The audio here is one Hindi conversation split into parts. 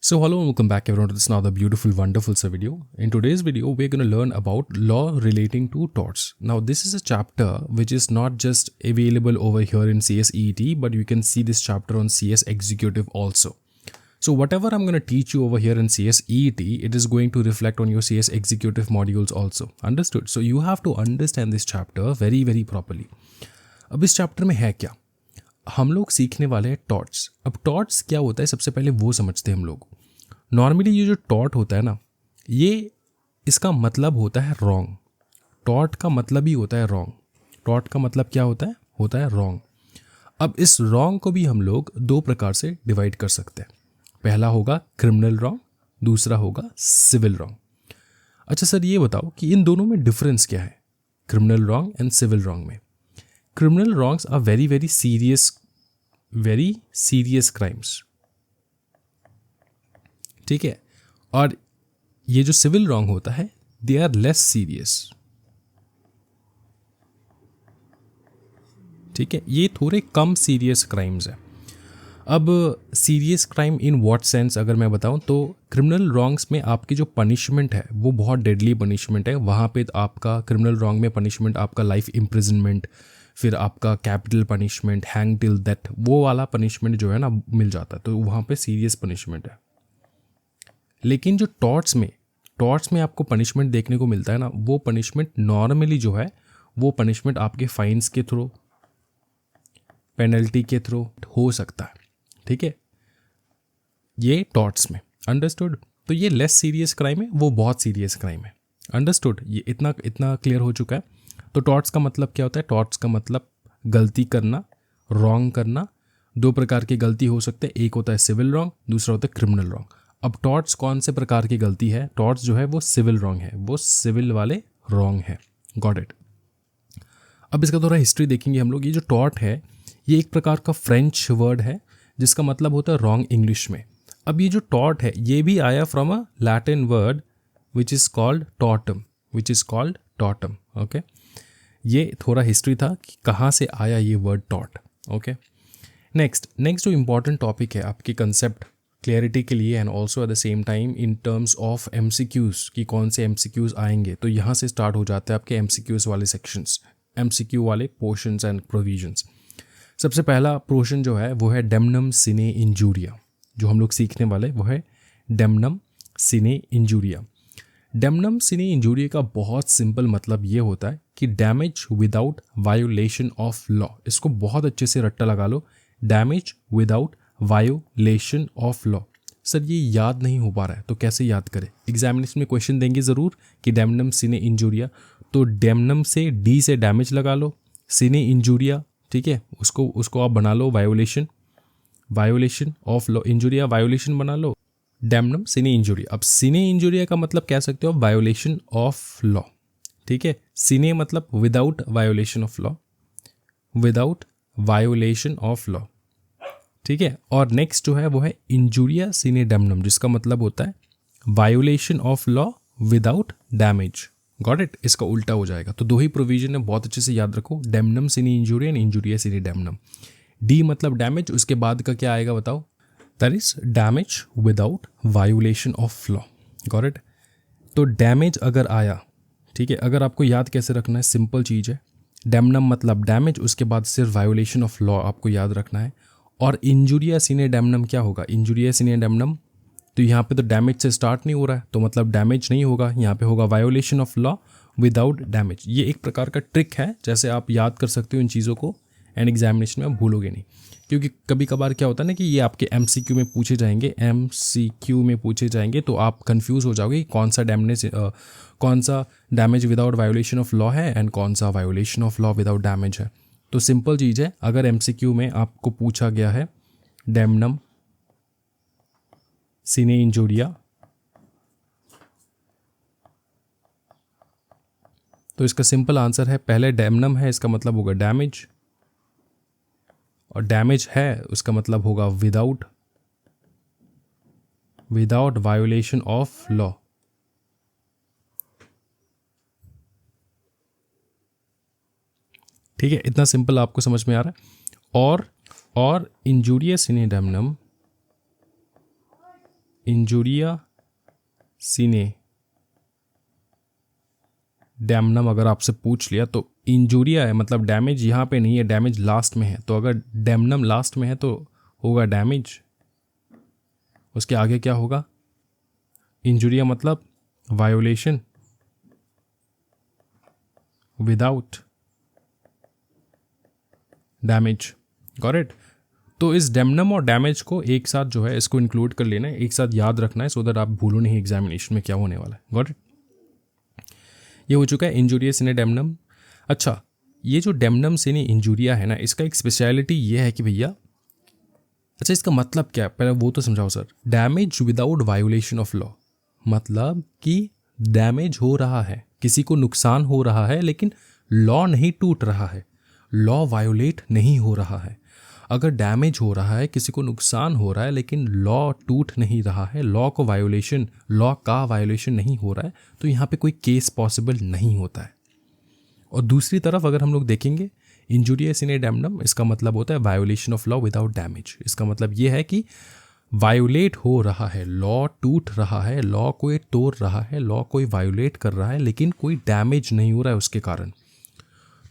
So hello and welcome back everyone to this another beautiful, wonderful video. In today's video, we're going to learn about law relating to torts. Now this is a chapter which is not just available over here in CS EET, but you can see this chapter on CS Executive also. So whatever I'm going to teach you over here in CS EET, it is going to reflect on your CS Executive modules also. Understood? So you have to understand this chapter very, very properly. अब इस चैप्टर में है क्या? हम लोग सीखने वाले हैं टॉर्ट्स. अब टॉर्ट्स क्या होता है सबसे पहले वो समझते हैं हम लोग. नॉर्मली ये जो टॉर्ट होता है ना, ये इसका मतलब होता है रॉन्ग. टॉर्ट का मतलब ही होता है रॉन्ग. टॉर्ट का मतलब क्या होता है रॉन्ग. अब इस रॉन्ग को भी हम लोग दो प्रकार से डिवाइड कर सकते हैं. पहला होगा क्रिमिनल रॉन्ग, दूसरा होगा सिविल रॉन्ग. अच्छा सर ये बताओ कि इन दोनों में डिफरेंस क्या है, criminal wrong and civil wrong में. Criminal wrongs are very very serious crimes. ठीक है. और ये जो सिविल रॉन्ग होता है, दे आर लेस सीरियस. ठीक है, ये थोड़े कम सीरियस क्राइम्स है. अब serious crime in what sense अगर मैं बताऊं तो क्रिमिनल रॉन्ग्स में आपकी जो पनिशमेंट है वो बहुत डेडली पनिशमेंट है. वहाँ पे आपका क्रिमिनल रॉन्ग में पनिशमेंट आपका लाइफ इम्प्रिजनमेंट, फिर आपका capital punishment, hang till death, वो वाला पनिशमेंट जो है ना मिल जाता है. तो वहाँ पे सीरियस पनिशमेंट है. लेकिन जो टॉर्ट्स में आपको पनिशमेंट देखने को मिलता है ना, वो पनिशमेंट नॉर्मली जो है वो पनिशमेंट आपके फाइन्स के थ्रू, पेनल्टी के थ्रू हो सकता है. ठीक है, ये टॉर्ट्स में. अंडरस्टूड. तो ये लेस सीरियस क्राइम है, वो बहुत सीरियस क्राइम है. अंडरस्टूड. ये इतना क्लियर हो चुका है. तो टॉर्ट्स का मतलब क्या होता है? टॉर्ट्स का मतलब गलती करना, रॉन्ग करना. दो प्रकार की गलती हो सकते हैं. एक होता है सिविल रॉन्ग, दूसरा होता है क्रिमिनल रॉन्ग. अब टॉर्ट्स कौन से प्रकार की गलती है? टॉर्ट्स जो है वो सिविल रॉन्ग है, वो सिविल वाले रॉन्ग है. Got it. अब इसका थोड़ा हिस्ट्री देखेंगे हम लोग. ये जो टॉर्ट है ये एक प्रकार का फ्रेंच वर्ड है जिसका मतलब होता है रॉन्ग इंग्लिश में. अब ये जो टॉर्ट है ये भी आया from a Latin word which is called टॉर्टम. Okay, ये थोड़ा हिस्ट्री था कि कहाँ से आया ये वर्ड टॉर्ट. ओके, नेक्स्ट जो इम्पॉर्टेंट टॉपिक है आपकी कंसेप्ट क्लियरिटी के लिए and also at the same time in terms of MCQs कि कौन से MCQs आएंगे. तो यहाँ से स्टार्ट हो जाते हैं आपके MCQs वाले सेक्शंस, MCQ वाले पोर्शंस एंड प्रोविजंस. सबसे पहला पोर्शन जो है वो है डेमनम सिने इंजूरिया. जो हम लोग सीखने वाले वो है डेमनम सिने इंजूरिया. डेमनम सिने इंजूरिया का बहुत सिंपल मतलब ये होता है कि damage without violation of law. इसको बहुत अच्छे से रट्टा लगा लो, damage without violation of law. Sir ये याद नहीं हो पा रहा है तो कैसे याद करें? एग्जामिनेशन में क्वेश्चन देंगे ज़रूर कि डेमनम सिने इंजूरिया. तो डेमनम से डी से डैमेज लगा लो, सिने इंजूरिया. ठीक है, उसको आप बना लो violation of law. Injuria violation बना लो, डेमनम सिने इंजूरिया. अब सिने इंजूरिया का मतलब कह सकते हो वायोलेशन ऑफ लॉ. ठीक है, सिने मतलब विदाउट वायोलेशन ऑफ लॉ. ठीक है, और नेक्स्ट जो है वो है इंजूरिया सिने डेमनम जिसका मतलब होता है violation of law without damage. Got it. इसका उल्टा हो जाएगा. तो दो ही प्रोविजन है, बहुत अच्छे से याद रखो, damnum sine injuria and injuria sine damnum. D मतलब डैमेज, उसके बाद का क्या आएगा बताओ? That is damage without violation of law. Got it. तो डैमेज अगर आया, ठीक है, अगर आपको याद कैसे रखना है, सिंपल चीज़ है. डेमनम मतलब डैमेज, उसके बाद सिर्फ वायोलेशन ऑफ लॉ आपको याद रखना है. और इंजूरिया सिने डेमनम क्या होगा? इंजूरिया सिने डेमनम, तो यहाँ पे तो डैमेज से स्टार्ट नहीं हो रहा है तो मतलब डैमेज नहीं होगा, यहाँ पे होगा violation of law without damage. ये एक प्रकार का ट्रिक है, जैसे आप याद कर सकते हो इन चीज़ों को एंड एग्जामिनेशन में आप भूलोगे नहीं. क्योंकि कभी कभार क्या होता है ना कि ये आपके MCQ में पूछे जाएंगे तो आप कंफ्यूज हो जाओगे कौन सा damage without violation of law है एंड कौन सा violation of law without damage है. तो सिंपल चीज़ है, अगर MCQ में आपको पूछा गया है डेमनम सिने इंजूरिया, तो इसका सिंपल आंसर है पहले डेमनम है, इसका मतलब होगा डैमेज, और डैमेज है उसका मतलब होगा विदाउट वायोलेशन ऑफ लॉ. ठीक है, इतना सिंपल आपको समझ में आ रहा है. और इंजूरिया सिने डेमनम इंजुरिया सीने डैमनम अगर आपसे पूछ लिया तो इंजुरिया है, मतलब डैमेज यहाँ पे नहीं है, डैमेज लास्ट में है। तो अगर डैमनम लास्ट में है तो होगा डैमेज, उसके आगे क्या होगा? इंजुरिया मतलब violation without damage. Got it? तो इस डैमनम और डैमेज को एक साथ जो है इसको इंक्लूड कर लेना है, एक साथ याद रखना है, सो दैट आप भूलो नहीं एग्जामिनेशन में क्या होने वाला है। Got it? ये हो चुका है इंजुरिया सिने डैमनम। अच्छा, ये जो डैमनम सिने इंजुरिया है ना, इसका एक स्पेशलिटी ये है कि भैया, अच्छा इसका मतलब क्या है पहले वो तो समझाओ sir. Damage without violation of law, मतलब कि डैमेज हो रहा है, किसी को नुकसान हो रहा है, लेकिन लॉ नहीं टूट रहा है, लॉ वायोलेट नहीं हो रहा है। अगर डैमेज हो रहा है, किसी को नुकसान हो रहा है, लेकिन लॉ टूट नहीं रहा है, लॉ का वायोलेशन नहीं हो रहा है, तो यहाँ पे कोई केस पॉसिबल नहीं होता है। और दूसरी तरफ अगर हम लोग देखेंगे इंजुरिया सिने डैमनम, इसका मतलब होता है violation of law without damage. इसका मतलब ये है कि वायोलेट हो रहा है, लॉ टूट रहा है, लॉ कोई तोड़ रहा है, लॉ कोई वायोलेट कर रहा है, लेकिन कोई डैमेज नहीं हो रहा है उसके कारण।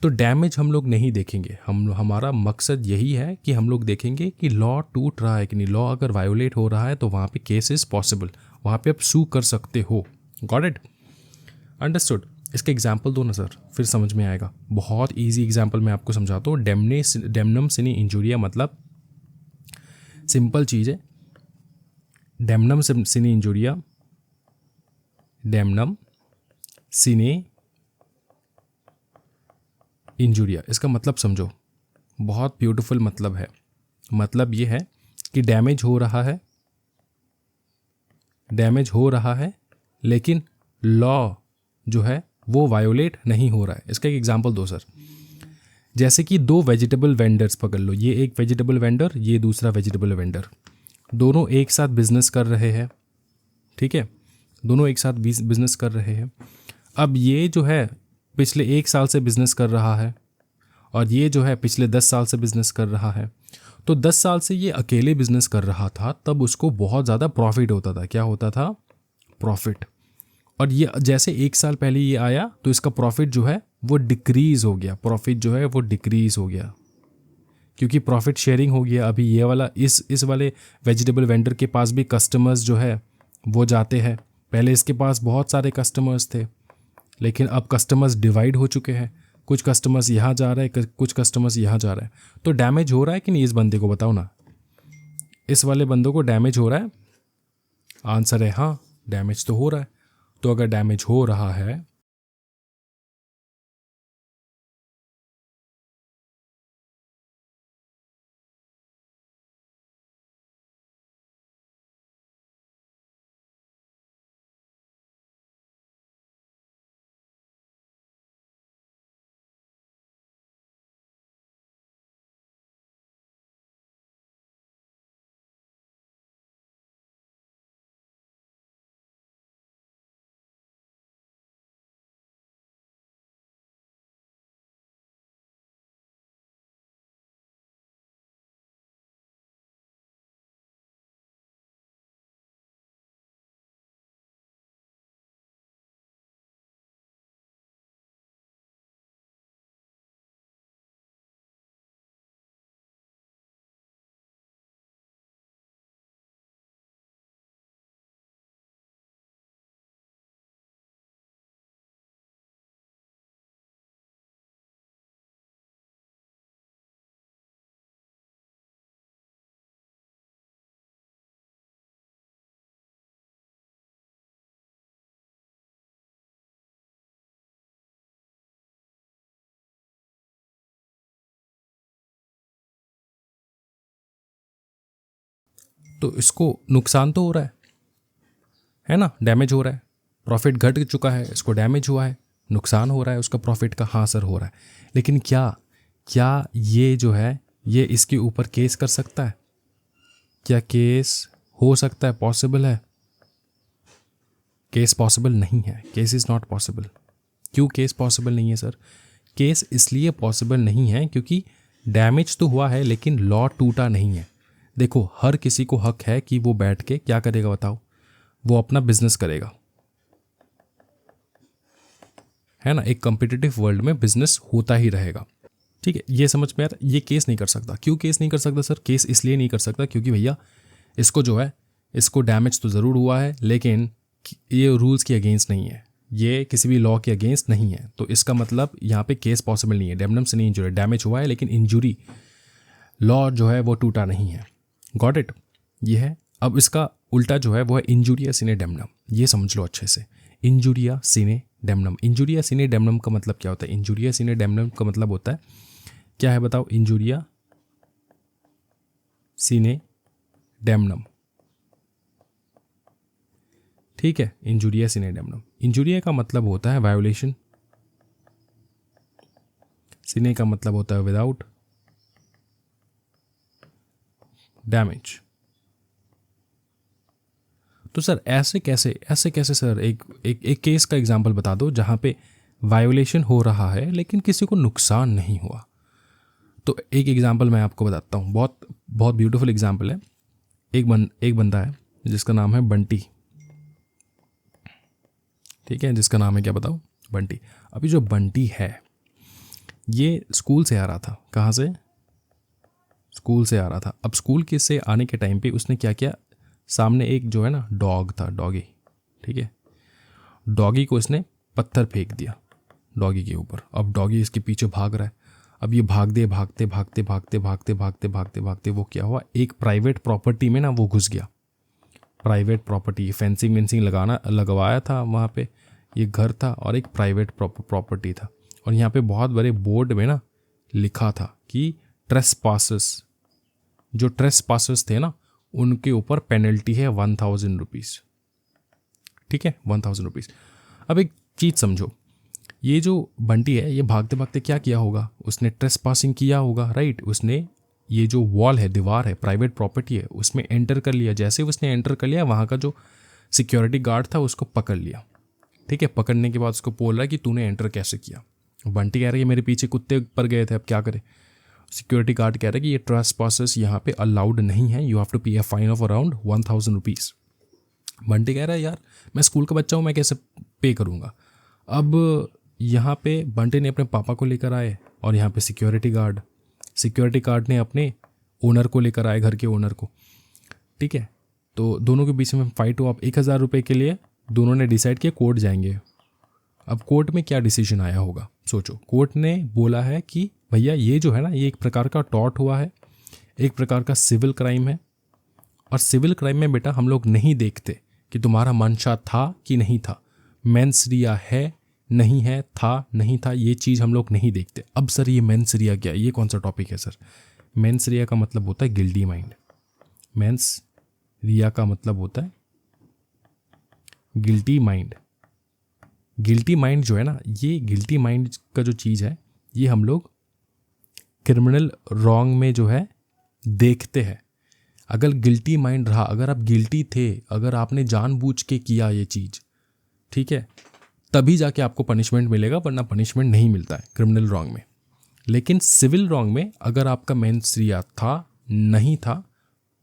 तो डैमेज हम लोग नहीं देखेंगे, हमारा मकसद यही है कि हम लोग देखेंगे कि लॉ टूट रहा है कि नहीं। लॉ अगर वायोलेट हो रहा है तो वहाँ पे केस इज पॉसिबल, वहाँ पे आप सू कर सकते हो। Got it? अंडरस्टूड? इसका एग्जाम्पल दो ना सर, फिर समझ में आएगा। बहुत ईजी एग्जाम्पल मैं आपको समझाता हूँ। डैमनम सिने इंजुरिया मतलब सिंपल चीज़ है। डैमनम सिने इंजुरिया, डैमनम सिने इंजुरिया, इसका मतलब समझो, बहुत ब्यूटीफुल मतलब है। मतलब ये है कि डैमेज हो रहा है, लेकिन लॉ जो है वो वायोलेट नहीं हो रहा है। इसका एक एग्जांपल दो सर। जैसे कि दो वेजिटेबल वेंडर्स पकड़ लो, ये एक वेजिटेबल वेंडर, ये दूसरा वेजिटेबल वेंडर, दोनों एक साथ बिजनेस कर रहे हैं। ठीक है, दोनों एक साथ बिजनेस कर रहे हैं। अब ये जो है पिछले 1 साल से बिजनेस कर रहा है, और ये जो है पिछले 10 साल से बिजनेस कर रहा है। तो 10 साल से ये अकेले बिजनेस कर रहा था, तब उसको बहुत ज़्यादा प्रॉफिट होता था। क्या होता था? प्रॉफिट। और ये जैसे 1 साल पहले ये आया तो इसका प्रॉफिट जो है वो डिक्रीज हो गया, क्योंकि प्रॉफिट शेयरिंग हो गया। अभी ये वाला इस वाले वेजिटेबल वेंडर के पास भी कस्टमर्स जो है वो जाते हैं। पहले इसके पास बहुत सारे कस्टमर्स थे, लेकिन अब कस्टमर्स डिवाइड हो चुके हैं, कुछ कस्टमर्स यहाँ जा रहे हैं, कुछ कस्टमर्स यहाँ जा रहे हैं। तो डैमेज हो रहा है कि नहीं इस बंदे को? बताओ ना, इस वाले बंदों को डैमेज हो रहा है? आंसर है हाँ, डैमेज तो हो रहा है। तो अगर डैमेज हो रहा है तो इसको नुकसान तो हो रहा है ना, डैमेज हो रहा है, प्रॉफिट घट चुका है, इसको डैमेज हुआ है, नुकसान हो रहा है उसका प्रॉफिट का। हाँ सर हो रहा है, लेकिन क्या ये जो है ये इसके ऊपर केस कर सकता है? क्या केस हो सकता है? पॉसिबल है? केस पॉसिबल नहीं है, केस इज़ नॉट पॉसिबल। क्यों केस पॉसिबल नहीं है सर? केस इसलिए पॉसिबल नहीं है क्योंकि डैमेज तो हुआ है, लेकिन लॉ टूटा नहीं है। देखो, हर किसी को हक है कि वो बैठ के क्या करेगा बताओ, वो अपना बिजनेस करेगा, है ना। एक कॉम्पिटिटिव वर्ल्ड में बिजनेस होता ही रहेगा, ठीक है। ये समझ में आता। ये केस नहीं कर सकता। क्यों केस नहीं कर सकता सर? केस इसलिए नहीं कर सकता क्योंकि भैया इसको जो है, इसको डैमेज तो ज़रूर हुआ है, लेकिन ये रूल्स के अगेंस्ट नहीं है, ये किसी भी लॉ के अगेंस्ट नहीं है, तो इसका मतलब यहाँ पे केस पॉसिबल नहीं है। डैमनम से नहीं, इंजरी डैमेज हुआ है लेकिन इंजरी लॉ जो है वो टूटा नहीं है। Got it? ये है। अब इसका उल्टा जो है वो है इंजुरिया सिने डैमनम। ये समझ लो अच्छे से, इंजुरिया सिने डैमनम। इंजुरिया सिने डैमनम का मतलब क्या होता है? इंजुरिया सिने डैमनम का मतलब होता है, क्या है बताओ? इंजुरिया सिने डैमनम, ठीक है। इंजुरिया सिने डैमनम, इंजुरिया का मतलब होता है वायोलेशन, सिने का मतलब होता है विदाउट, डैमेज। तो सर ऐसे कैसे सर? एक केस का एग्जांपल बता दो जहां पे वायोलेशन हो रहा है लेकिन किसी को नुकसान नहीं हुआ। तो एक एग्जांपल मैं आपको बताता हूँ, बहुत बहुत ब्यूटीफुल एग्जांपल है। एक बंदा है जिसका नाम है बंटी, ठीक है, जिसका नाम है क्या बताओ? बंटी। अभी जो बंटी है ये स्कूल से आ रहा था। कहाँ से? स्कूल से आ रहा था। अब स्कूल के से आने के टाइम पे उसने क्या किया, सामने एक जो है ना डॉग था, डॉगी, ठीक है। डॉगी को इसने पत्थर फेंक दिया डॉगी के ऊपर। अब डॉगी इसके पीछे भाग रहा है। अब ये भागते भागते वो क्या हुआ, एक प्राइवेट प्रॉपर्टी में ना वो घुस गया। प्राइवेट प्रॉपर्टी, फेंसिंग वेंसिंग लगवाया था वहाँ पे, ये घर था और एक प्राइवेट प्रॉपर्टी था। और यहाँ पे बहुत बड़े बोर्ड में ना लिखा था कि ट्रेसपासर्स, जो ट्रेसपासर्स थे ना उनके ऊपर पेनल्टी है 1000 रुपीज़, ठीक है, 1000 रुपीज़। अब एक चीज़ समझो, ये जो बंटी है ये भागते भागते क्या किया होगा, उसने ट्रेसपासिंग किया होगा, राइट। उसने ये जो वॉल है, दीवार है, प्राइवेट प्रॉपर्टी है, उसमें एंटर कर लिया। जैसे उसने एंटर कर लिया, वहाँ का जो सिक्योरिटी गार्ड था उसको पकड़ लिया, ठीक है। पकड़ने के बाद उसको बोल रहा है कि तूने एंटर कैसे किया। बंटी कह रहा है मेरे पीछे कुत्ते पर गए थे, अब क्या करे। सिक्योरिटी गार्ड कह रहा है कि ये ट्रेसपासर्स यहाँ पे अलाउड नहीं है, यू हैव टू पे a fine of around 1000 rupees. Bunty कह रहा है यार मैं स्कूल का बच्चा हूँ, मैं कैसे पे करूँगा। अब यहाँ पे बंटी ने अपने पापा को लेकर आए और यहाँ पे सिक्योरिटी गार्ड ने अपने ओनर को लेकर आए, घर के ओनर को, ठीक है। तो दोनों के बीच में फाइट हुआ। अब 1000 रुपये के लिए दोनों ने डिसाइड किया कोर्ट जाएंगे। अब कोर्ट में क्या डिसीजन आया होगा सोचो। कोर्ट ने बोला है कि भैया ये जो है ना ये एक प्रकार का टॉर्ट हुआ है, एक प्रकार का सिविल क्राइम है। और सिविल क्राइम में बेटा हम लोग नहीं देखते कि तुम्हारा मंशा था कि नहीं था, मेंस रिया है नहीं है, था नहीं था, ये चीज़ हम लोग नहीं देखते। अब सर ये मेंस रिया क्या है, ये कौन सा टॉपिक है सर? मेंस रिया का मतलब होता है गिल्टी माइंड। मेंस रिया का मतलब होता है गिल्टी माइंड। गिल्टी माइंड जो है ना, ये गिल्टी माइंड का जो चीज़ है ये हम लोग क्रिमिनल रॉन्ग में जो है देखते हैं। अगर गिल्टी माइंड रहा, अगर आप गिल्टी थे, अगर आपने जानबूझ के किया ये चीज़, ठीक है, तभी जाके आपको पनिशमेंट मिलेगा, वरना पनिशमेंट नहीं मिलता है क्रिमिनल रॉन्ग में। लेकिन सिविल रॉन्ग में अगर आपका मेंस रिया था नहीं था,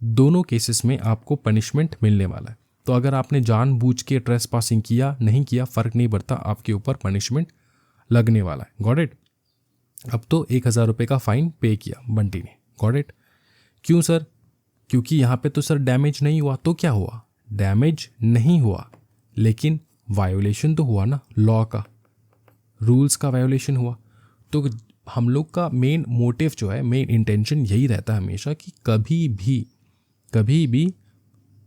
दोनों केसेस में आपको पनिशमेंट मिलने वाला है। तो अगर आपने जानबूझ के ट्रेसपासिंग किया नहीं किया फ़र्क नहीं पड़ता, आपके ऊपर पनिशमेंट लगने वाला है। Got it? अब तो 1000 रुपये का फाइन पे किया बंटी ने। Got it? क्यों सर? क्योंकि यहाँ पे तो सर डैमेज नहीं हुआ। तो क्या हुआ? डैमेज नहीं हुआ लेकिन वायोलेशन तो हुआ ना, लॉ का, रूल्स का वायोलेशन हुआ। तो हम लोग का मेन मोटिव जो है, मेन इंटेंशन यही रहता है हमेशा कि कभी भी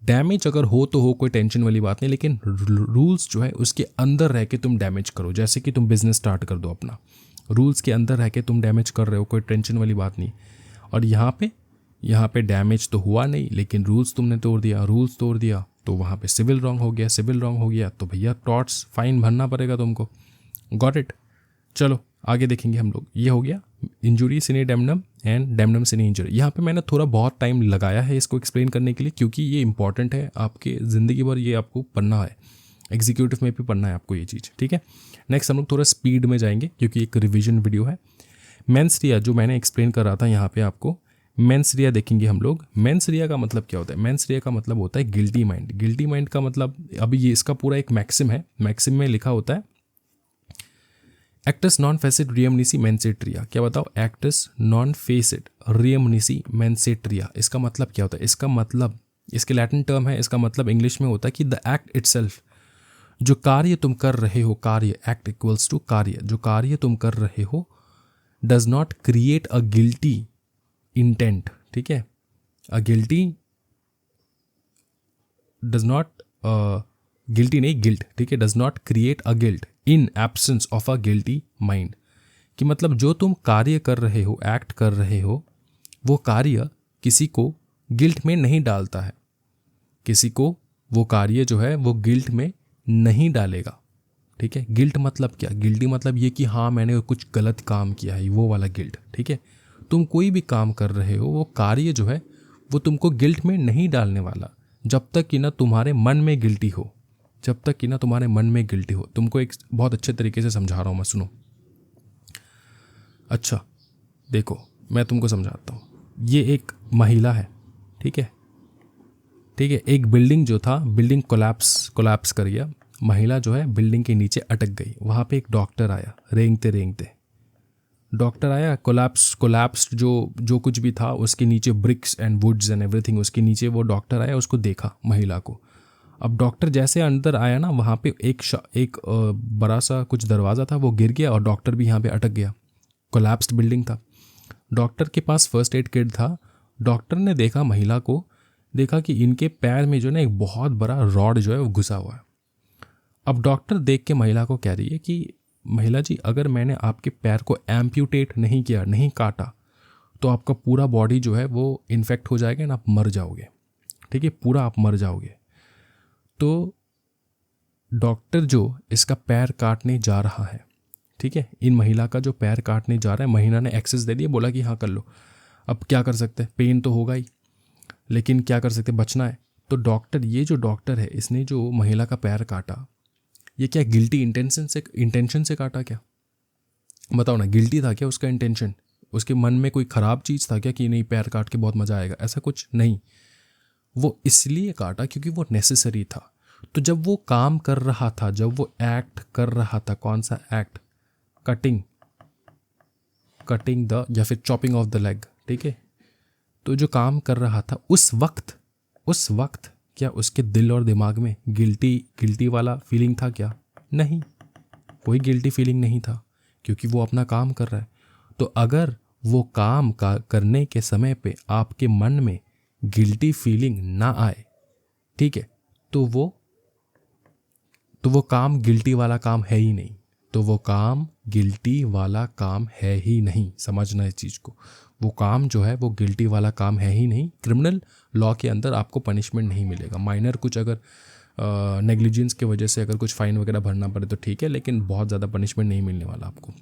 डैमेज अगर हो तो हो, कोई टेंशन वाली बात नहीं, लेकिन रूल्स जो है उसके अंदर रह के तुम डैमेज करो। जैसे कि तुम बिजनेस स्टार्ट कर दो अपना, रूल्स के अंदर रह के तुम डैमेज कर रहे हो, कोई टेंशन वाली बात नहीं। और यहाँ पे डैमेज तो हुआ नहीं लेकिन रूल्स तुमने तोड़ दिया, तो वहाँ पे सिविल रॉन्ग हो गया, तो भैया टॉर्ट्स फाइन भरना पड़ेगा तुमको। Got it? चलो आगे देखेंगे हम लोग। ये हो गया injury cine damnum and damnum cine injury. यहाँ पे मैंने थोड़ा बहुत टाइम लगाया है इसको एक्सप्लेन करने के लिए, क्योंकि ये इंपॉर्टेंट है आपके ज़िंदगी भर, ये आपको पढ़ना है, एग्जीक्यूटिव में भी पढ़ना है आपको ये चीज़, ठीक है। नेक्स्ट हम लोग थोड़ा स्पीड में जाएंगे क्योंकि एक रिविजन वीडियो है। मेंस रिया जो मैंने एक्सप्लेन कर रहा था यहाँ पे आपको, मेंस रिया देखेंगे हम लोग। मेंस रिया का मतलब क्या होता है? मेंस रिया का मतलब होता है गिल्टी माइंड। गिल्टी माइंड का मतलब, अभी ये इसका पूरा एक मैक्सिम है, मैक्सिम में लिखा होता है एक्टस नॉन फेसिड रियम निसी मेंसेट रिया। क्या बताओ? एक्टस नॉन फेसिड रियम निसी मेंसेट रिया, इसका मतलब क्या होता है? इसका मतलब, इसके लैटिन टर्म है, इसका मतलब इंग्लिश में होता है कि द एक्ट इटसेल्फ, जो कार्य तुम कर रहे हो, कार्य, एक्ट इक्वल्स टू कार्य, जो कार्य तुम कर रहे हो, does not create a guilty intent. ठीक है, अ गिल्टी डज नॉट, गिल्टी नहीं, गिल्ट, ठीक है, does not create a guilt in absence of a guilty mind. कि मतलब जो तुम कार्य कर रहे हो, एक्ट कर रहे हो, वो कार्य किसी को गिल्ट में नहीं डालता है, किसी को वो कार्य जो है वो गिल्ट में नहीं डालेगा। ठीक है, गिल्ट मतलब क्या? गिल्टी मतलब ये कि हाँ मैंने कुछ गलत काम किया है, वो वाला गिल्ट। ठीक है, तुम कोई भी काम कर रहे हो, वो कार्य जो है वो तुमको गिल्ट में नहीं डालने वाला, जब तक कि ना तुम्हारे मन में गिल्टी हो, जब तक कि ना तुम्हारे मन में गिल्टी हो। तुमको एक बहुत अच्छे तरीके से समझा रहा हूँ मैं, सुनो। अच्छा देखो, मैं तुमको समझाता हूँ। ये एक महिला है, ठीक है, ठीक है, एक बिल्डिंग जो था, बिल्डिंग कोलैप्स कर गया, महिला जो है बिल्डिंग के नीचे अटक गई। वहाँ पे एक डॉक्टर आया, रेंगते रेंगते डॉक्टर आया, कोलैप्स जो जो कुछ भी था उसके नीचे, bricks and woods and everything, उसके नीचे वो डॉक्टर आया, उसको देखा महिला को। अब डॉक्टर जैसे अंदर आया ना, वहाँ पे एक बड़ा सा कुछ दरवाज़ा था, वो गिर गया और डॉक्टर भी यहाँ पे अटक गया। कोलैप्स्ड बिल्डिंग था। डॉक्टर के पास फर्स्ट एड किट था। डॉक्टर ने देखा महिला को, देखा कि इनके पैर में जो है ना एक बहुत बड़ा रॉड जो है वो घुसा हुआ है। अब डॉक्टर देख के महिला को कह रही है कि महिला जी, अगर मैंने आपके पैर को एम्प्यूटेट नहीं किया, नहीं काटा, तो आपका पूरा बॉडी जो है वो इन्फेक्ट हो जाएगा ना, आप मर जाओगे। ठीक है, पूरा आप मर जाओगे। तो डॉक्टर जो इसका पैर काटने जा रहा है, ठीक है, इन महिला का जो पैर काटने जा रहा है, महिला ने एक्सेस दे दिया, बोला कि हाँ कर लो। अब क्या कर सकते हैं, पेन तो होगा ही, लेकिन क्या कर सकते, बचना है। तो डॉक्टर, ये जो डॉक्टर है, इसने जो महिला का पैर काटा, ये क्या गिल्टी इंटेंशन से काटा क्या? बताओ ना, गिल्टी था क्या उसका इंटेंशन? उसके मन में कोई ख़राब चीज़ था क्या कि नहीं पैर काट के बहुत मज़ा आएगा? ऐसा कुछ नहीं। वो इसलिए काटा क्योंकि वो नेसेसरी था। तो जब वो काम कर रहा था, जब वो एक्ट कर रहा था, कौन सा एक्ट? कटिंग द, या फिर चॉपिंग ऑफ द लेग, ठीक है, तो जो काम कर रहा था उस वक्त क्या उसके दिल और दिमाग में गिल्टी वाला फीलिंग था क्या? नहीं, कोई गिल्टी फीलिंग नहीं था, क्योंकि वो अपना काम कर रहा है। तो अगर वो काम का करने के समय पे आपके मन में गिल्टी फीलिंग ना आए, ठीक है, तो वो काम गिल्टी वाला काम है ही नहीं। तो वो काम गिल्टी वाला काम है ही नहीं, समझना इस चीज़ को। वो काम जो है वो गिल्टी वाला काम है ही नहीं। क्रिमिनल लॉ के अंदर आपको पनिशमेंट नहीं मिलेगा। माइनर कुछ अगर नेग्लिजेंस की वजह से अगर कुछ फ़ाइन वगैरह भरना पड़े तो ठीक है, लेकिन बहुत ज़्यादा पनिशमेंट नहीं मिलने वाला आपको।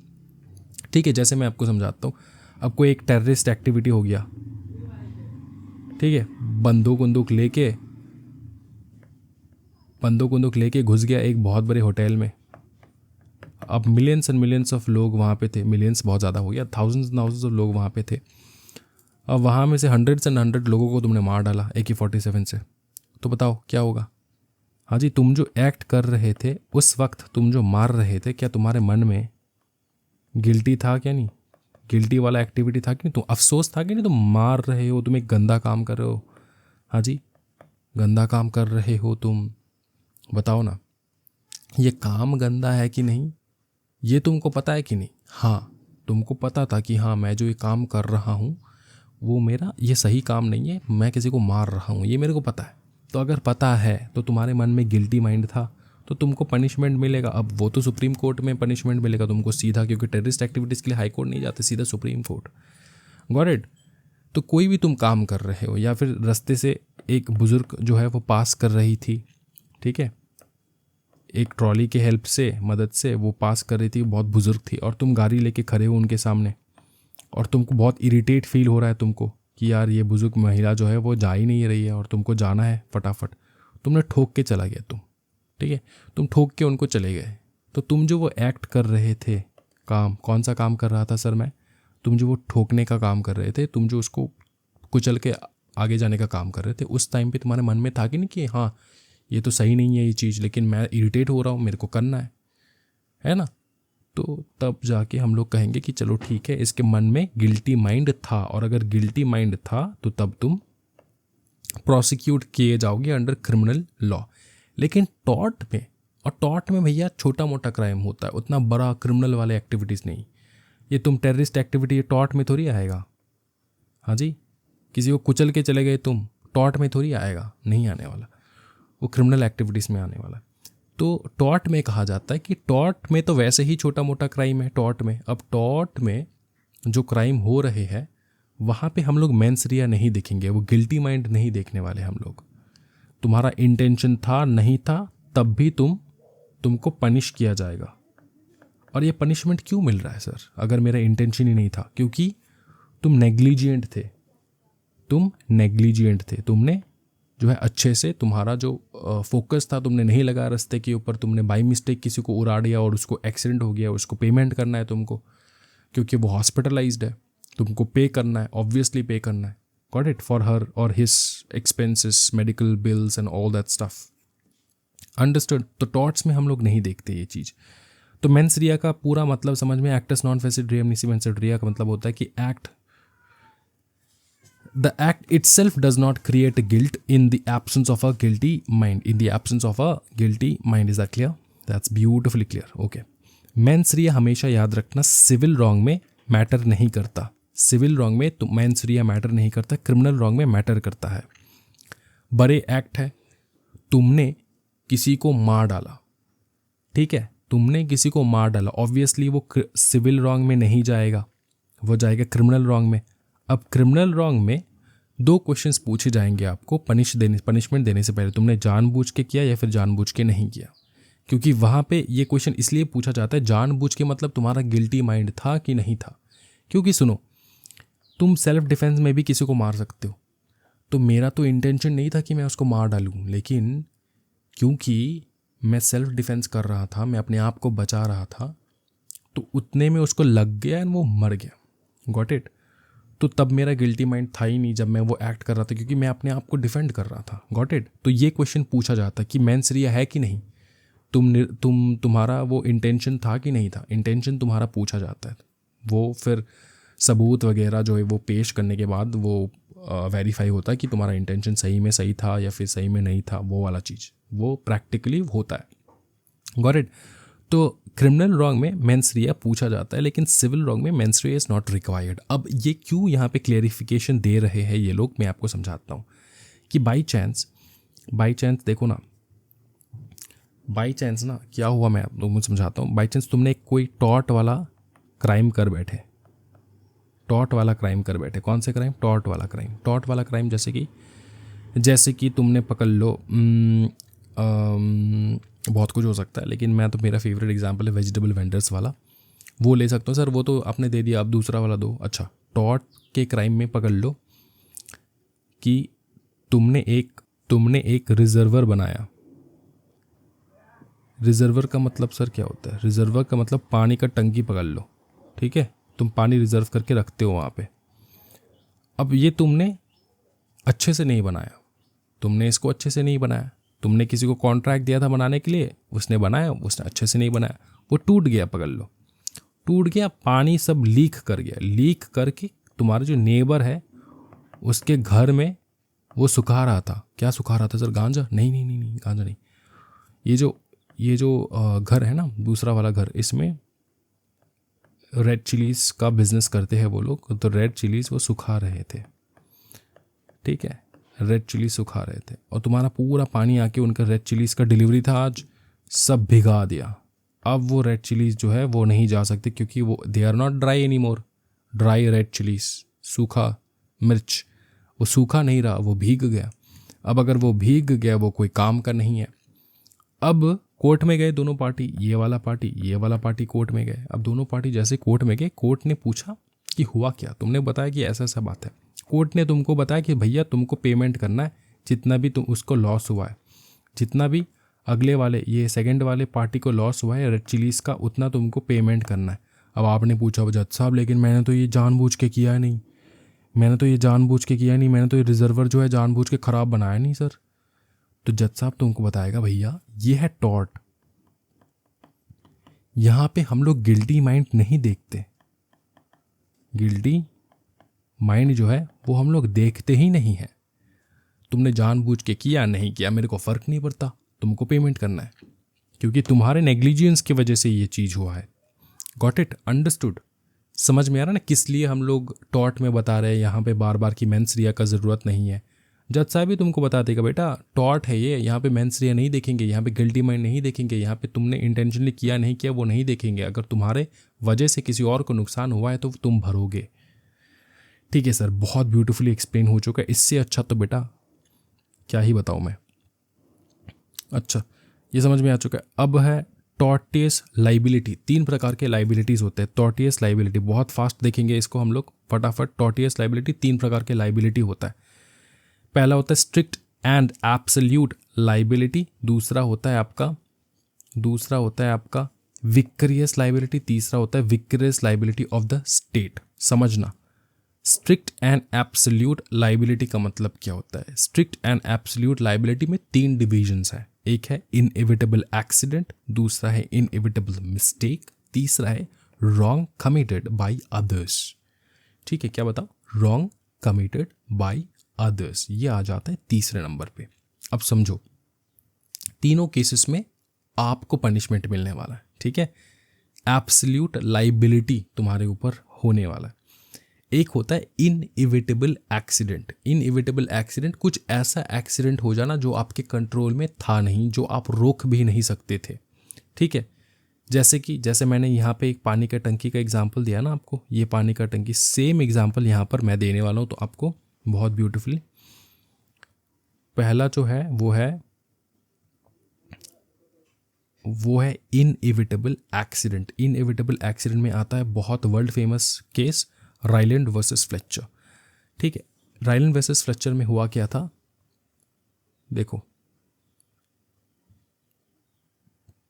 ठीक है, जैसे मैं आपको समझाता हूँ। अब कोई एक टेररिस्ट एक्टिविटी हो गया, ठीक है, बंदूक लेके घुस गया एक बहुत बड़े होटल में। अब मिलियंस एंड मिलियंस ऑफ लोग वहाँ पे थे, मिलियंस बहुत ज़्यादा हो गया, थाउजेंड्स ऑफ लोग वहाँ पे थे। अब वहाँ में से हंड्रेड्स एंड हंड्रेड लोगों को तुमने मार डाला AK-47 से, तो बताओ क्या होगा? हाँ जी, तुम जो एक्ट कर रहे थे उस वक्त, तुम जो मार रहे थे, क्या तुम्हारे मन में गिल्टी था क्या? नहीं, गिल्टी वाला एक्टिविटी था कि नहीं? तुम अफसोस था कि नहीं? तुम मार रहे हो, तुम एक गंदा काम कर रहे हो। हाँ जी, गंदा काम कर रहे हो तुम। बताओ ना, ये काम गंदा है कि नहीं, ये तुमको पता है कि नहीं? हाँ, तुमको पता था कि हाँ मैं जो ये काम कर रहा हूँ वो मेरा ये सही काम नहीं है, मैं किसी को मार रहा हूँ, ये मेरे को पता है। तो अगर पता है तो तुम्हारे मन में गिल्टी माइंड था, तो तुमको पनिशमेंट मिलेगा। अब वो तो सुप्रीम कोर्ट में पनिशमेंट मिलेगा तुमको सीधा, क्योंकि टेररिस्ट एक्टिविटीज़ के लिए हाई कोर्ट नहीं जाते, सीधा सुप्रीम कोर्ट। Got it? तो कोई भी तुम काम कर रहे हो, या फिर रास्ते से एक बुज़ुर्ग जो है वो पास कर रही थी, ठीक है, एक ट्रॉली के हेल्प से, मदद से वो पास कर रही थी, बहुत बुज़ुर्ग थी, और तुम गाड़ी लेके खड़े हो उनके सामने, और तुमको बहुत इरिटेट फील हो रहा है तुमको कि यार ये बुज़ुर्ग महिला जो है वो जा ही नहीं रही है और तुमको जाना है फटाफट। तुमने ठोक के चला गया तुम, ठीक है, तुम ठोक के उनको चले गए। तो तुम जो वो एक्ट कर रहे थे, काम कौन सा काम कर रहा था सर मैं? तुम जो वो ठोकने का काम कर रहे थे, तुम जो उसको कुचल के आगे जाने का काम कर रहे थे, उस टाइम पे तुम्हारे मन में था कि नहीं कि हाँ ये तो सही नहीं है ये चीज़, लेकिन मैं इरिटेट हो रहा हूँ, मेरे को करना है ना? तो तब जाके हम लोग कहेंगे कि चलो ठीक है, इसके मन में गिल्टी माइंड था, और अगर गिल्टी माइंड था तो तब तुम प्रोसिक्यूट किए जाओगे अंडर क्रिमिनल लॉ। लेकिन टॉर्ट में भैया छोटा मोटा क्राइम होता है, उतना बड़ा क्रिमिनल वाले एक्टिविटीज़ नहीं। ये तुम टेररिस्ट एक्टिविटी टॉर्ट में थोड़ी आएगा। हाँ जी, किसी को कुचल के चले गए तुम, टॉर्ट में थोड़ी आएगा, नहीं आने वाला, वो क्रिमिनल एक्टिविटीज़ में आने वाला। तो टॉर्ट में कहा जाता है कि टॉर्ट में तो वैसे ही छोटा मोटा क्राइम है टॉर्ट में। अब टॉर्ट में जो क्राइम हो रहे हैं वहाँ पे हम लोग मेंस रिया नहीं देखेंगे, वो गिल्टी माइंड नहीं देखने वाले हम लोग। तुम्हारा इंटेंशन था नहीं था तब भी तुमको पनिश किया जाएगा। और ये पनिशमेंट क्यों मिल रहा है सर, अगर मेरा इंटेंशन ही नहीं था? क्योंकि तुम नेग्लिजिएंट थे, तुमने जो है अच्छे से, तुम्हारा जो फोकस था तुमने नहीं लगा रास्ते के ऊपर, तुमने बाई मिस्टेक किसी को उड़ा दिया और उसको एक्सीडेंट हो गया, उसको पेमेंट करना है तुमको, क्योंकि वो हॉस्पिटलाइज्ड है, तुमको पे करना है, ऑब्वियसली पे करना है, गॉट इट, फॉर हर और his expenses, medical bills and all that stuff, understood? तो टॉर्ट्स में हम लोग नहीं देखते ये चीज़। तो मेंस रिया का पूरा मतलब समझ में, एक्टस नॉन फेसिड रियम निसी मेंसेड रिया का मतलब होता है कि the act itself does not create guilt in the absence of a guilty mind. Is that clear? That's beautifully clear. Okay. Mains रिया हमेशा याद रखना सिविल रॉन्ग में मैटर नहीं करता। सिविल रॉन्ग में तो मेंस रिया मैटर नहीं करता, क्रिमिनल रॉन्ग में मैटर करता है। बड़े एक्ट है, तुमने किसी को मार डाला, ठीक है, तुमने किसी को मार डाला, ऑब्वियसली वो सिविल रॉन्ग में नहीं जाएगा, वो जाएगा क्रिमिनल रॉन्ग में। अब क्रिमिनल रॉन्ग में 2 क्वेश्चंस पूछे जाएंगे आपको पनिशमेंट देने से पहले, तुमने जानबूझ के किया या फिर जानबूझ के नहीं किया। क्योंकि वहाँ पे ये क्वेश्चन इसलिए पूछा जाता है, जानबूझ के मतलब तुम्हारा गिल्टी माइंड था कि नहीं था। क्योंकि सुनो, तुम सेल्फ डिफेंस में भी किसी को मार सकते हो, तो मेरा तो इंटेंशन नहीं था कि मैं उसको मार डालूँ, लेकिन क्योंकि मैं सेल्फ डिफेंस कर रहा था, मैं अपने आप को बचा रहा था, तो उतने में उसको लग गया एंड वो मर गया, गॉट इट? तो तब मेरा गिल्टी माइंड था ही नहीं जब मैं वो एक्ट कर रहा था, क्योंकि मैं अपने आप को डिफेंड कर रहा था, गॉट इट? तो ये क्वेश्चन पूछा जाता है कि मेंस रिया है कि नहीं, तुम्हारा वो इंटेंशन था कि नहीं था, इंटेंशन तुम्हारा पूछा जाता है। वो फिर सबूत वगैरह जो है वो पेश करने के बाद वो वेरीफाई होता है कि तुम्हारा इंटेंशन सही में सही था या फिर सही में नहीं था, वो वाला चीज़ वो प्रैक्टिकली होता है, गॉट इट? तो क्रिमिनल रॉन्ग में मेंस रिया पूछा जाता है, लेकिन सिविल रॉन्ग में mains Riya is not required. अब ये क्यों यहाँ पे क्लेरिफिकेशन दे रहे हैं ये लोग, मैं आपको समझाता हूँ कि बाई चांस देखो ना, बाई चांस ना क्या हुआ, मैं आप लोगों को समझाता हूँ। बाई चांस तुमने कोई टॉर्ट वाला क्राइम कर बैठे, कौन से क्राइम? टॉर्ट वाला क्राइम जैसे कि तुमने पकड़ लो, बहुत कुछ हो सकता है, लेकिन मैं तो, मेरा फेवरेट एग्जांपल है वेजिटेबल वेंडर्स वाला, वो ले सकता हूँ। सर वो तो आपने दे दिया, आप दूसरा वाला दो। अच्छा, टॉर्ट के क्राइम में पकड़ लो कि तुमने एक रिजर्वर बनाया। रिजर्वर का मतलब सर क्या होता है? रिजर्वर का मतलब पानी का टंकी पकड़ लो, ठीक है, तुम पानी रिजर्व करके रखते हो वहाँ पे। अब ये तुमने अच्छे से नहीं बनाया, तुमने किसी को कॉन्ट्रैक्ट दिया था बनाने के लिए, उसने बनाया, उसने अच्छे से नहीं बनाया, वो टूट गया, पकड़ लो, टूट गया, पानी सब लीक करके तुम्हारा जो नेबर है उसके घर में वो सुखा रहा था। क्या सुखा रहा था सर? गांजा? नहीं, गांजा नहीं। ये जो घर है ना, दूसरा वाला घर, इसमें रेड चिलीज़ का बिजनेस करते हैं वो लोग, तो रेड चिलीज़ वो सुखा रहे थे, ठीक है, रेड चिली सुखा रहे थे, और तुम्हारा पूरा पानी आके उनका रेड चिलीज़ का डिलीवरी था आज, सब भिगा दिया। अब वो रेड चिलीज़ जो है वो नहीं जा सकती, क्योंकि वो they are not dry any more. Dry red chillies, सूखा मिर्च, वो सूखा नहीं रहा, वो भीग गया। अब अगर वो भीग गया, वो कोई काम का नहीं है। अब कोर्ट में गए दोनों पार्टी, ये वाला पार्टी कोर्ट में गए। अब दोनों पार्टी जैसे कोर्ट में गए, कोर्ट ने पूछा कि हुआ क्या, तुमने बताया कि ऐसा बात है। कोर्ट ने तुमको बताया कि भैया तुमको पेमेंट करना है, जितना भी तुम उसको लॉस हुआ है, जितना भी अगले वाले ये सेकंड वाले पार्टी को लॉस हुआ है रेड चिलीज़ का, उतना तुमको पेमेंट करना है। अब आपने पूछा जज साहब लेकिन मैंने तो ये जानबूझ के किया नहीं, मैंने तो ये जानबूझ के किया नहीं, मैंने तो ये रिजर्वर जो है जानबूझ के ख़राब बनाया नहीं सर। तो जज साहब तुमको बताएगा भैया ये है टॉर्ट, यहाँ पे हम लोग गिल्टी माइंड नहीं देखते। गिल्टी माइंड जो है वो हम लोग देखते ही नहीं है। तुमने जानबूझ के किया नहीं किया मेरे को फ़र्क नहीं पड़ता, तुमको पेमेंट करना है, क्योंकि तुम्हारे नेग्लिजेंस की वजह से ये चीज़ हुआ है। Got it, understood? समझ में आ रहा ना किस लिए हम लोग टॉर्ट में बता रहे हैं यहाँ पे बार बार की मेंस रिया का ज़रूरत नहीं है। जज साहब भी तुमको बता देगा बेटा टॉर्ट है ये, यहाँ पे मेंस रिया नहीं देखेंगे, यहाँ पे गिल्टी माइंड नहीं देखेंगे, यहाँ पे तुमने इंटेंशनली किया नहीं किया वो नहीं देखेंगे। अगर तुम्हारे वजह से किसी और को नुकसान हुआ है तो तुम भरोगे। ठीक है सर, बहुत ब्यूटीफुली एक्सप्लेन हो चुका है, इससे अच्छा तो बेटा क्या ही बताऊँ मैं। अच्छा, ये समझ में आ चुका है। अब है टॉर्टियस लाइबिलिटी। 3 प्रकार के लाइबिलिटीज़ होते हैं। टॉर्टियस लाइबिलिटी बहुत फास्ट देखेंगे इसको हम लोग फटाफट। टॉर्टियस लाइबिलिटी 3 प्रकार के लाइबिलिटी होता है। पहला होता है स्ट्रिक्ट एंड एब्सोल्यूट लाइबिलिटी, दूसरा होता है आपका विक्रियस लाइबिलिटी, तीसरा होता है vicarious liability of the state. समझना, स्ट्रिक्ट एंड एब्सोल्यूट लाइबिलिटी का मतलब क्या होता है। स्ट्रिक्ट एंड एब्सोल्यूट लाइबिलिटी में 3 डिविजन्स हैं। एक है इनएविटेबल एक्सीडेंट, दूसरा है इनएविटेबल मिस्टेक, तीसरा है रॉन्ग कमिटेड बाय अदर्स। ठीक है, क्या बताओ, रॉन्ग कमिटेड बाय अदर्स, ये आ जाता है तीसरे नंबर पे। अब समझो, तीनों केसेस में आपको पनिशमेंट मिलने वाला है। ठीक है, एब्सोल्यूट लाइबिलिटी तुम्हारे ऊपर होने वाला है। एक होता है इनएविटेबल एक्सीडेंट। इनएविटेबल एक्सीडेंट कुछ ऐसा एक्सीडेंट हो जाना जो आपके कंट्रोल में था नहीं, जो आप रोक भी नहीं सकते थे। ठीक है, जैसे मैंने यहाँ पे एक पानी का टंकी का एग्जांपल दिया ना आपको, ये पानी का टंकी, सेम एग्जांपल यहाँ पर मैं देने वाला हूँ तो आपको बहुत ब्यूटीफुली। पहला जो है वो है इनएविटेबल एक्सीडेंट। इनएविटेबल एक्सीडेंट में आता है बहुत world famous case Ryland versus Fletcher. ठीक है, राइलैंड वर्सेस फ्लेचर में हुआ क्या था, देखो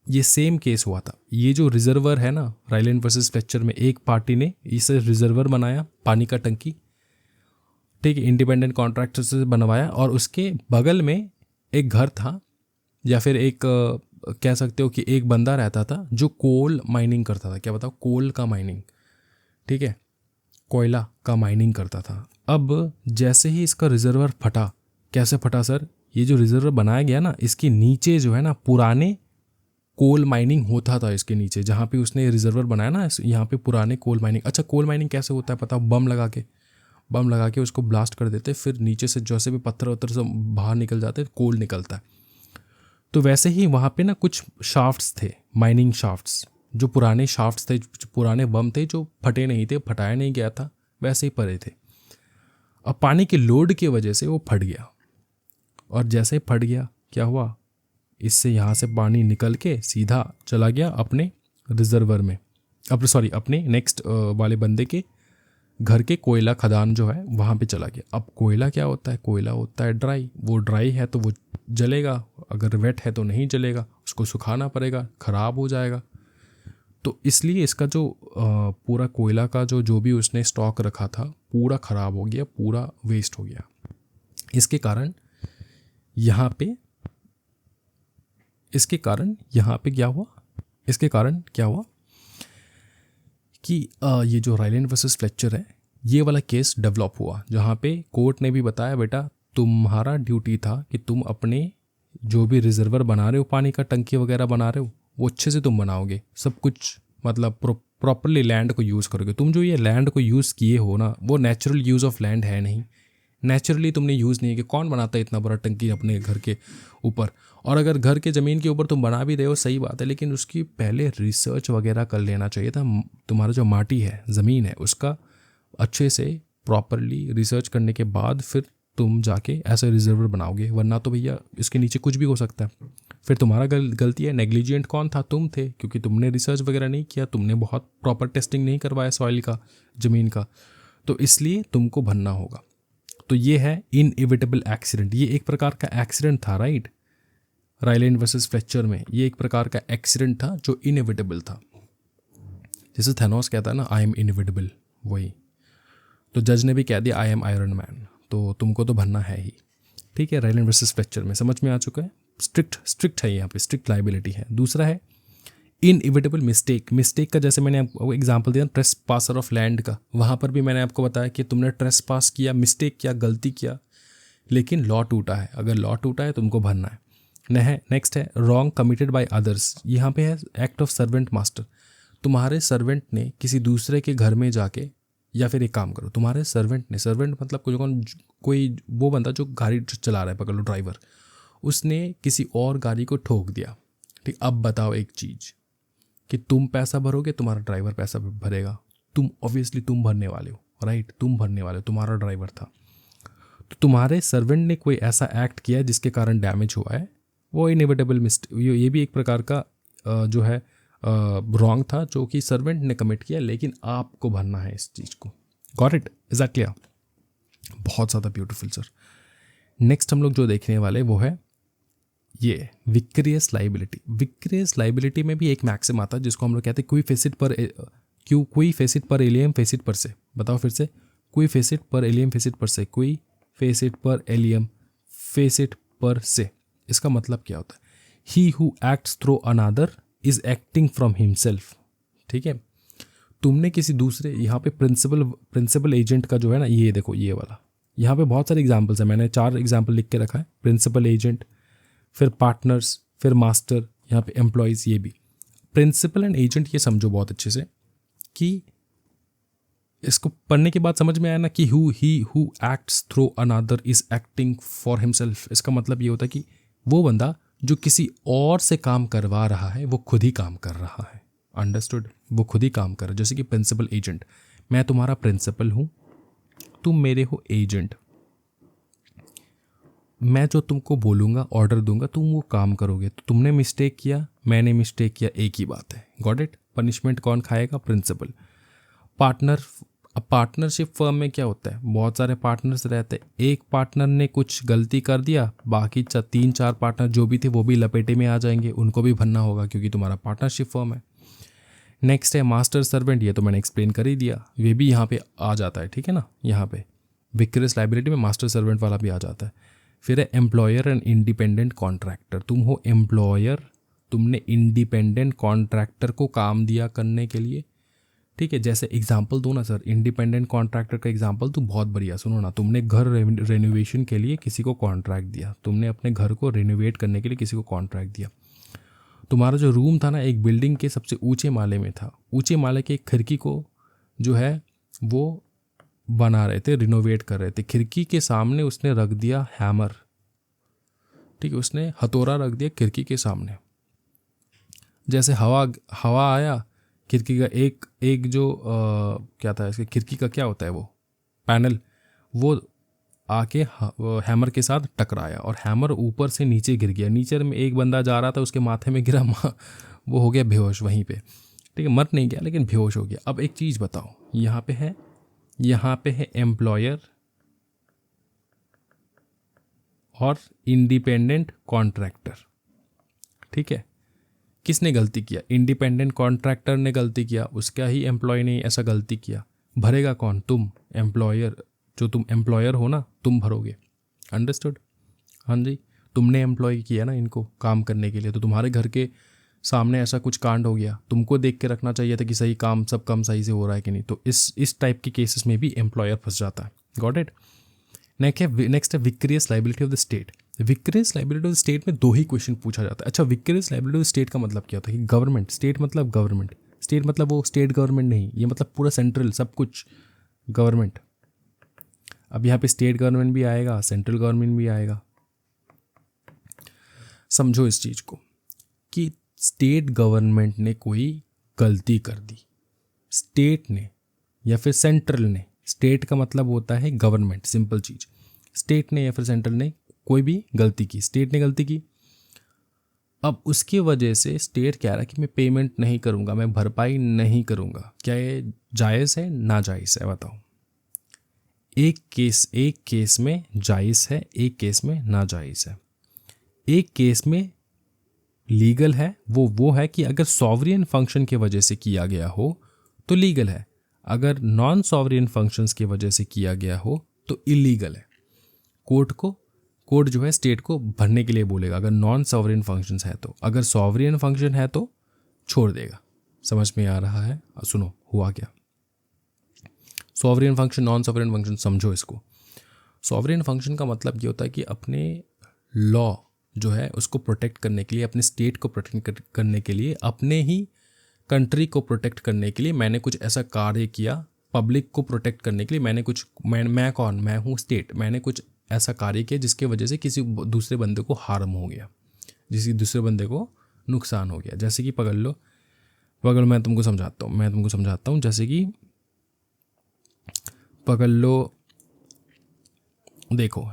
ये सेम केस हुआ था। ये जो रिजर्वर है ना राइलैंड वर्सेस फ्लेचर में, एक पार्टी ने इसे रिजर्वर बनाया, पानी का टंकी, ठीक है, इंडिपेंडेंट कॉन्ट्रैक्टर से बनवाया, और उसके बगल में एक घर था, या फिर एक कह सकते हो कि एक बंदा रहता था जो कोल माइनिंग करता था। क्या बताओ, कोल का माइनिंग, ठीक है, कोयला का माइनिंग करता था। अब जैसे ही इसका रिजर्वर फटा, कैसे फटा सर, ये जो रिजर्वर बनाया गया ना, इसके नीचे जो है ना पुराने कोल माइनिंग होता था। इसके नीचे जहाँ पे उसने रिजर्वर बनाया ना, यहाँ पे पुराने कोल माइनिंग। अच्छा, कोल माइनिंग कैसे होता है पता, बम लगा के उसको ब्लास्ट कर देते, फिर नीचे से जैसे भी पत्थर वत्थर सब बाहर निकल जाते, कोल निकलता है। तो वैसे ही वहाँ पे ना कुछ शाफ्ट्स थे, माइनिंग शाफ्ट्स, जो पुराने शाफ्ट्स थे, पुराने बम थे जो फटे नहीं थे, फटाया नहीं गया था, वैसे ही पड़े थे। अब पानी के लोड की वजह से वो फट गया, और जैसे ही फट गया क्या हुआ, इससे यहाँ से पानी निकल के सीधा चला गया अपने रिजर्वर में, अपने नेक्स्ट वाले बंदे के घर के कोयला खदान जो है वहाँ पे चला गया। अब कोयला क्या होता है, कोयला होता है ड्राई, वो ड्राई है तो वो जलेगा, अगर वेट है तो नहीं जलेगा, उसको सुखाना पड़ेगा, ख़राब हो जाएगा। तो इसलिए इसका जो पूरा कोयला का जो भी उसने स्टॉक रखा था पूरा ख़राब हो गया, पूरा वेस्ट हो गया। इसके कारण यहाँ पे क्या हुआ कि ये जो राइलैंड वर्सेस फ्लेचर है, ये वाला केस डेवलप हुआ, जहाँ पे कोर्ट ने भी बताया बेटा तुम्हारा ड्यूटी था कि तुम अपने जो भी रिजर्वर बना रहे हो, पानी का टंकी वगैरह बना रहे हो, वो अच्छे से तुम बनाओगे, सब कुछ मतलब प्रॉपरली लैंड को यूज़ करोगे। तुम जो ये लैंड को यूज़ किए हो ना, वो नेचुरल यूज़ ऑफ लैंड है नहीं, नेचुरली तुमने यूज़ नहीं है। कि कौन बनाता है इतना बड़ा टंकी अपने घर के ऊपर, और अगर घर के ज़मीन के ऊपर तुम बना भी रहे हो सही बात है, लेकिन उसकी पहले रिसर्च वगैरह कर लेना चाहिए था। तुम्हारा जो माटी है, ज़मीन है, उसका अच्छे से प्रॉपरली रिसर्च करने के बाद फिर तुम जाके ऐसे रिजर्वर बनाओगे, वरना तो भैया इसके नीचे कुछ भी हो सकता है। फिर तुम्हारा गलती है। नेग्लिजेंट कौन था, तुम थे, क्योंकि तुमने रिसर्च वगैरह नहीं किया, तुमने बहुत प्रॉपर टेस्टिंग नहीं करवाया सॉइल का, ज़मीन का, तो इसलिए तुमको भरना होगा। तो ये है इनएविटेबल एक्सीडेंट, ये एक प्रकार का एक्सीडेंट था, राइट। राइलैंड वर्सेस फ्लेचर में ये एक प्रकार का एक्सीडेंट था जो इनएविटेबल था। जैसे थैनोस कहता है ना, आई एम इनएविटेबल, वही। तो जज ने भी कह दिया आई एम आयरन मैन, तो तुमको तो भरना है ही। ठीक है, रायलैंड वर्सेस फ्लेचर में समझ में आ चुका है। स्ट्रिक्ट है, यहाँ पे स्ट्रिक्ट लाइबिलिटी है। दूसरा है इनइविटेबल मिस्टेक का जैसे मैंने आपको एग्जांपल दिया ट्रेस पासर ऑफ लैंड का, वहाँ पर भी मैंने आपको बताया कि तुमने ट्रेस पास किया, मिस्टेक किया, गलती किया, लेकिन लॉ टूटा है। अगर लॉ टूटा है तुमको भरना है। नेक्स्ट है रॉन्ग कमिटेड बाय अदर्स। यहाँ पे है एक्ट ऑफ सर्वेंट मास्टर। तुम्हारे सर्वेंट ने किसी दूसरे के घर में जाके, या फिर एक काम करो, तुम्हारे सर्वेंट मतलब कोई वो बंदा जो गाड़ी चला रहा है, पकड़ लो ड्राइवर, उसने किसी और गाड़ी को ठोक दिया। ठीक, अब बताओ एक चीज़ कि तुम पैसा भरोगे, तुम्हारा ड्राइवर पैसा भरेगा। तुम ऑब्वियसली तुम भरने वाले हो, राइट, तुम भरने वाले हो, तुम्हारा ड्राइवर था। तो तुम्हारे सर्वेंट ने कोई ऐसा एक्ट किया जिसके कारण डैमेज हुआ है, वो इनएविटेबल मिस्टेक, ये भी एक प्रकार का जो है रॉन्ग था जो कि सर्वेंट ने कमिट किया, लेकिन आपको भरना है इस चीज़ को। Got it? Is that clear? बहुत ज़्यादा ब्यूटीफुल सर। नेक्स्ट हम लोग जो देखने वाले वो है ये विक्रियस लाइबिलिटी। विक्रियस लाइबिलिटी में भी एक मैक्सिम आता है जिसको हम लोग कहते हैं क्वी फेसिट पर एलियम फेसिट पर से। बताओ फिर से, क्वी फेसिट पर एलियम फेसिट पर से, क्वी फेसिट पर एलियम फेसिट पर से। इसका मतलब क्या होता है? He who acts through another is acting from himself. ठीक है, तुमने किसी दूसरे, यहाँ पे प्रिंसिपल एजेंट का जो है ना, ये देखो ये वाला, यहाँ पे बहुत सारे एग्जाम्पल्स हैं, मैंने 4 एग्जाम्पल लिख के रखा है। प्रिंसिपल एजेंट, फिर पार्टनर्स, फिर मास्टर, यहाँ पे एम्प्लॉयज़। ये भी प्रिंसिपल एंड एजेंट, ये समझो बहुत अच्छे से कि इसको पढ़ने के बाद समझ में आया ना कि he who acts through another is acting for himself. इसका मतलब ये होता है कि वो बंदा जो किसी और से काम करवा रहा है वो खुद ही काम कर रहा है। अंडरस्टूड? वो खुद ही काम कर रहा है। जैसे कि प्रिंसिपल एजेंट, मैं तुम्हारा प्रिंसिपल हूँ, तुम मेरे हो एजेंट। मैं जो तुमको बोलूँगा, ऑर्डर दूंगा, तुम वो काम करोगे। तो तुमने मिस्टेक किया, मैंने मिस्टेक किया, एक ही बात है। Got it? पनिशमेंट कौन खाएगा? प्रिंसिपल। पार्टनर, अब पार्टनरशिप फर्म में क्या होता है, बहुत सारे पार्टनर्स रहते हैं। एक पार्टनर ने कुछ गलती कर दिया, बाकी 3-4 पार्टनर जो भी थे वो भी लपेटे में आ जाएंगे, उनको भी भरना होगा क्योंकि तुम्हारा पार्टनरशिप फर्म है। नेक्स्ट है मास्टर सर्वेंट, ये तो मैंने एक्सप्लेन कर ही दिया, ये भी यहाँ पे आ जाता है। ठीक है ना, यहाँ पे विक्रियस लाइबिलिटी में मास्टर सर्वेंट वाला भी आ जाता है। फिर है एम्प्लॉयर एंड इंडिपेंडेंट कॉन्ट्रैक्टर। तुम हो एम्प्लॉयर, तुमने इंडिपेंडेंट कॉन्ट्रैक्टर को काम दिया करने के लिए। ठीक है, जैसे एग्जांपल दो ना सर, इंडिपेंडेंट कॉन्ट्रैक्टर का एग्जांपल तो बहुत बढ़िया। सुनो ना, तुमने घर रेनोवेशन के लिए किसी को कॉन्ट्रैक्ट दिया, तुमने अपने घर को रेनोवेट करने के लिए किसी को कॉन्ट्रैक्ट दिया। तुम्हारा जो रूम था ना, एक बिल्डिंग के सबसे ऊंचे माले में था, ऊंचे माले के खिड़की को जो है वो बना रहे थे, रिनोवेट कर रहे थे। खिड़की के सामने उसने रख दिया हैमर। ठीक है, उसने हथौड़ा रख दिया खिड़की के सामने। जैसे हवा आया, खिड़की का एक जो क्या था इसके, खिड़की का क्या होता है वो पैनल, वो आके हैमर के साथ टकराया और हैमर ऊपर से नीचे गिर गया। नीचे में एक बंदा जा रहा था, उसके माथे में गिरा, वो हो गया बेहोश वहीं पे। ठीक है, मर नहीं गया लेकिन बेहोश हो गया। अब एक चीज़ बताओ, यहाँ पे है एम्प्लॉयर और इंडिपेंडेंट कॉन्ट्रैक्टर। ठीक है, किसने गलती किया? इंडिपेंडेंट कॉन्ट्रैक्टर ने गलती किया, उसका ही एम्प्लॉय ने ऐसा गलती किया। भरेगा कौन? तुम एम्प्लॉयर, जो तुम एम्प्लॉयर हो ना, तुम भरोगे। अंडरस्टूड? हाँ जी, तुमने एम्प्लॉय किया ना इनको काम करने के लिए, तो तुम्हारे घर के सामने ऐसा कुछ कांड हो गया, तुमको देख के रखना चाहिए था कि सही काम सब काम सही से हो रहा है कि नहीं। तो इस टाइप के केसेस में भी एम्प्लॉयर फंस जाता है। Got it? नेक्स्ट है vicarious liability of the state. Vicarious liability of the state में 2 ही क्वेश्चन पूछा जाता है। अच्छा, vicarious liability of the state का मतलब क्या होता है? कि गवर्नमेंट, स्टेट मतलब गवर्नमेंट, स्टेट मतलब वो स्टेट गवर्नमेंट नहीं, ये मतलब पूरा सेंट्रल सब कुछ गवर्नमेंट। अब यहाँ पे स्टेट गवर्नमेंट भी आएगा, सेंट्रल गवर्नमेंट भी आएगा। समझो इस चीज़ को कि स्टेट गवर्नमेंट ने कोई गलती कर दी, स्टेट ने या फिर सेंट्रल ने, स्टेट का मतलब होता है गवर्नमेंट, सिंपल चीज़। स्टेट ने या फिर सेंट्रल ने कोई भी गलती की, स्टेट ने गलती की। अब उसकी वजह से स्टेट कह रहा है कि मैं पेमेंट नहीं करूँगा, मैं भरपाई नहीं करूँगा। क्या ये जायज़ है, नाजायज़ है? बताओ। एक केस में जायज़ है, एक केस में नाजायज़ है। एक केस में लीगल है, वो है कि अगर सॉवरियन फंक्शन की वजह से किया गया हो तो लीगल है। अगर नॉन सॉवरेन फंक्शंस की वजह से किया गया हो तो इलीगल है। कोर्ट जो है स्टेट को भरने के लिए बोलेगा अगर नॉन सॉवरेन फंक्शंस है तो। अगर सॉवरेन फंक्शन है तो छोड़ देगा। समझ में आ रहा है? सुनो हुआ क्या। Sovereign function, non sovereign function, समझो इसको। सॉवरेन फंक्शन का मतलब ये होता है कि अपने लॉ जो है उसको प्रोटेक्ट करने के लिए, अपने स्टेट को प्रोटेक्ट करने के लिए, अपने ही कंट्री को प्रोटेक्ट करने के लिए मैंने कुछ ऐसा कार्य किया, पब्लिक को प्रोटेक्ट करने के लिए मैंने कुछ, मैं कौन, मैं हूँ स्टेट, मैंने कुछ ऐसा कार्य किया जिसके वजह से किसी दूसरे बंदे को हार्म हो गया, किसी दूसरे बंदे को नुकसान हो गया। जैसे कि मैं तुमको समझाता हूँ। जैसे कि पकड़ लो, देखो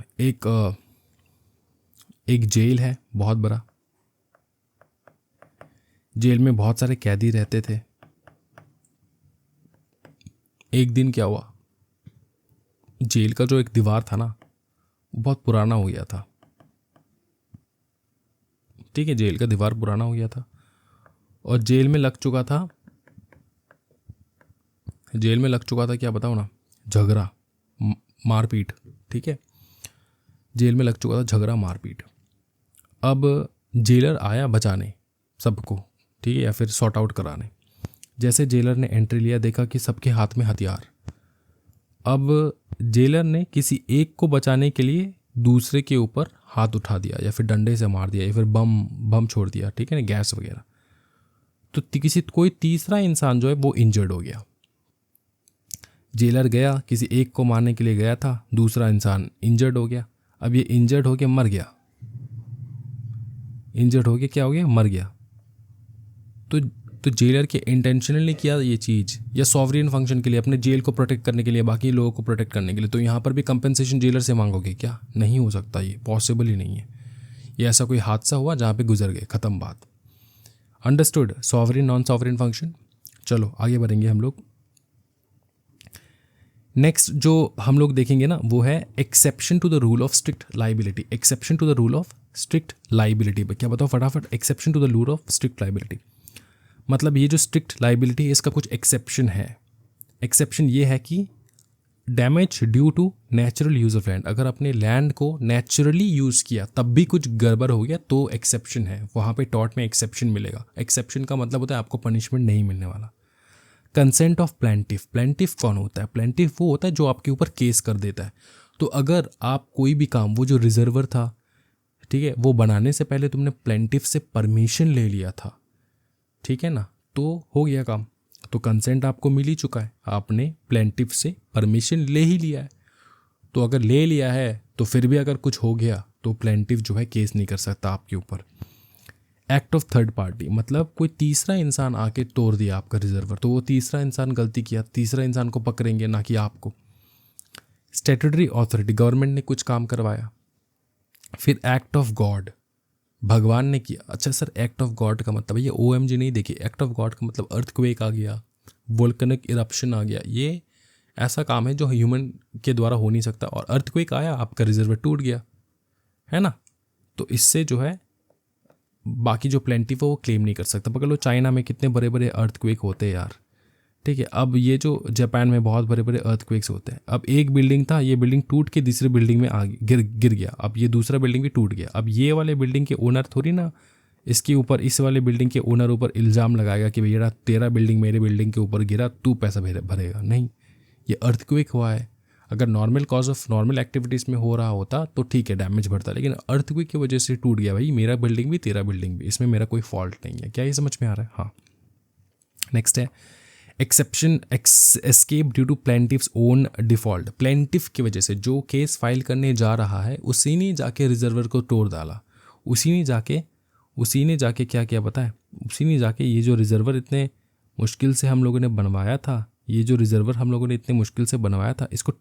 एक जेल है बहुत बड़ा, जेल में बहुत सारे कैदी रहते थे। एक दिन क्या हुआ, जेल का जो एक दीवार था ना वो बहुत पुराना हो गया था। ठीक है, जेल का दीवार पुराना हो गया था और जेल में लग चुका था क्या बताओ ना, झगड़ा, मारपीट। ठीक है, जेल में लग चुका था झगड़ा, मारपीट। अब जेलर आया बचाने सबको, ठीक है, या फिर सॉर्ट आउट कराने। जैसे जेलर ने एंट्री लिया, देखा कि सबके हाथ में हथियार। अब जेलर ने किसी एक को बचाने के लिए दूसरे के ऊपर हाथ उठा दिया या फिर डंडे से मार दिया या फिर बम छोड़ दिया, ठीक है ना, गैस वगैरह। तो कोई तीसरा इंसान जो है वो इंजर्ड हो गया। जेलर गया, किसी एक को मारने के लिए गया था, दूसरा इंसान इंजर्ड हो गया। अब ये इंजर्ड होके मर गया, क्या हो गया, मर गया। तो जेलर के इंटेंशनली किया ये चीज़ या सॉवरेन फंक्शन के लिए, अपने जेल को प्रोटेक्ट करने के लिए, बाकी लोगों को प्रोटेक्ट करने के लिए, तो यहाँ पर भी कंपनसेशन जेलर से मांगोगे क्या? नहीं हो सकता, ये पॉसिबल ही नहीं है। ये ऐसा कोई हादसा हुआ जहाँ पे गुजर गए, ख़त्म बात। Understood? Sovereign non sovereign function. चलो आगे बढ़ेंगे हम लोग। नेक्स्ट जो हम लोग देखेंगे ना वो है exception to the rule of strict liability. Exception to the rule of strict liability, क्या बताओ फटाफट। Exception to the rule of strict liability मतलब ये जो स्ट्रिक्ट लाइबिलिटी है इसका कुछ एक्सेप्शन है। एक्सेप्शन ये है कि damage due to natural use of land, अगर अपने लैंड को नेचुरली यूज़ किया तब भी कुछ गड़बड़ हो गया तो एक्सेप्शन है, वहाँ पे टॉर्ट में एक्सेप्शन मिलेगा। एक्सेप्शन का मतलब होता है आपको पनिशमेंट नहीं मिलने वाला। कंसेंट ऑफ प्लेंटिफ, प्लेंटिफ कौन होता है? प्लेंटिफ वो होता है जो आपके ऊपर केस कर देता है। तो अगर आप कोई भी काम, वो जो रिजर्वर था, ठीक है, वो बनाने से पहले तुमने प्लेंटिफ से परमिशन ले लिया था, ठीक है ना, तो हो गया काम। तो कंसेंट आपको मिल ही चुका है, आपने प्लेंटिफ से परमिशन ले ही लिया है। तो अगर ले लिया है तो फिर भी अगर कुछ हो गया तो प्लेंटिफ जो है केस नहीं कर सकता आपके ऊपर। एक्ट ऑफ थर्ड पार्टी मतलब कोई तीसरा इंसान आके तोड़ दिया आपका रिजर्वर, तो वो तीसरा इंसान गलती किया, तीसरा इंसान को पकड़ेंगे, ना कि आपको। स्टैट्यूटरी अथॉरिटी, गवर्नमेंट ने कुछ काम करवाया। फिर एक्ट ऑफ गॉड, भगवान ने किया। अच्छा सर, एक्ट ऑफ गॉड का मतलब ये OMG नहीं, देखिए एक्ट ऑफ गॉड का मतलब अर्थक्वेक आ गया, वोल्केनिक इरप्शन आ गया। ये ऐसा काम है जो ह्यूमन के द्वारा हो नहीं सकता, और अर्थक्वेक आया, आपका रिजर्वर टूट गया, है ना। तो इससे जो है बाकी जो प्लेंटिफ है वो क्लेम नहीं कर सकता। पकड़ लो चाइना में कितने बड़े बड़े अर्थक्वेक होते हैं यार, ठीक है। अब ये जो जापान में बहुत बड़े बड़े अर्थक्वेक्स होते हैं। अब एक बिल्डिंग था, ये बिल्डिंग टूट के दूसरी बिल्डिंग में आ गिर गया। अब ये दूसरा बिल्डिंग भी टूट गया। अब ये वाले बिल्डिंग के ओनर थोड़ी ना इसके ऊपर, इस वाले बिल्डिंग के ओनर ऊपर इल्ज़ाम लगाएगा कि भैया तेरा बिल्डिंग मेरे बिल्डिंग के ऊपर गिरा, तू पैसा भरेगा। नहीं, ये अर्थक्वेक हुआ है। अगर normal cause of normal activities में हो रहा होता तो ठीक है, डैमेज बढ़ता, लेकिन अर्थक्वेक की वजह से टूट गया भाई, मेरा बिल्डिंग भी तेरा बिल्डिंग भी, इसमें मेरा कोई फॉल्ट नहीं है। क्या ये समझ में आ रहा है? हाँ। नेक्स्ट है exception escape due to plaintiff's own default. Plaintiff की वजह से जो केस फाइल करने जा रहा है उसी ने जाके रिजर्वर को तोड़ डाला, उसी ने जाके क्या किया पता है? उसी ने जाके ये जो रिजर्वर इतने मुश्किल से हम लोगों ने बनवाया था, इसको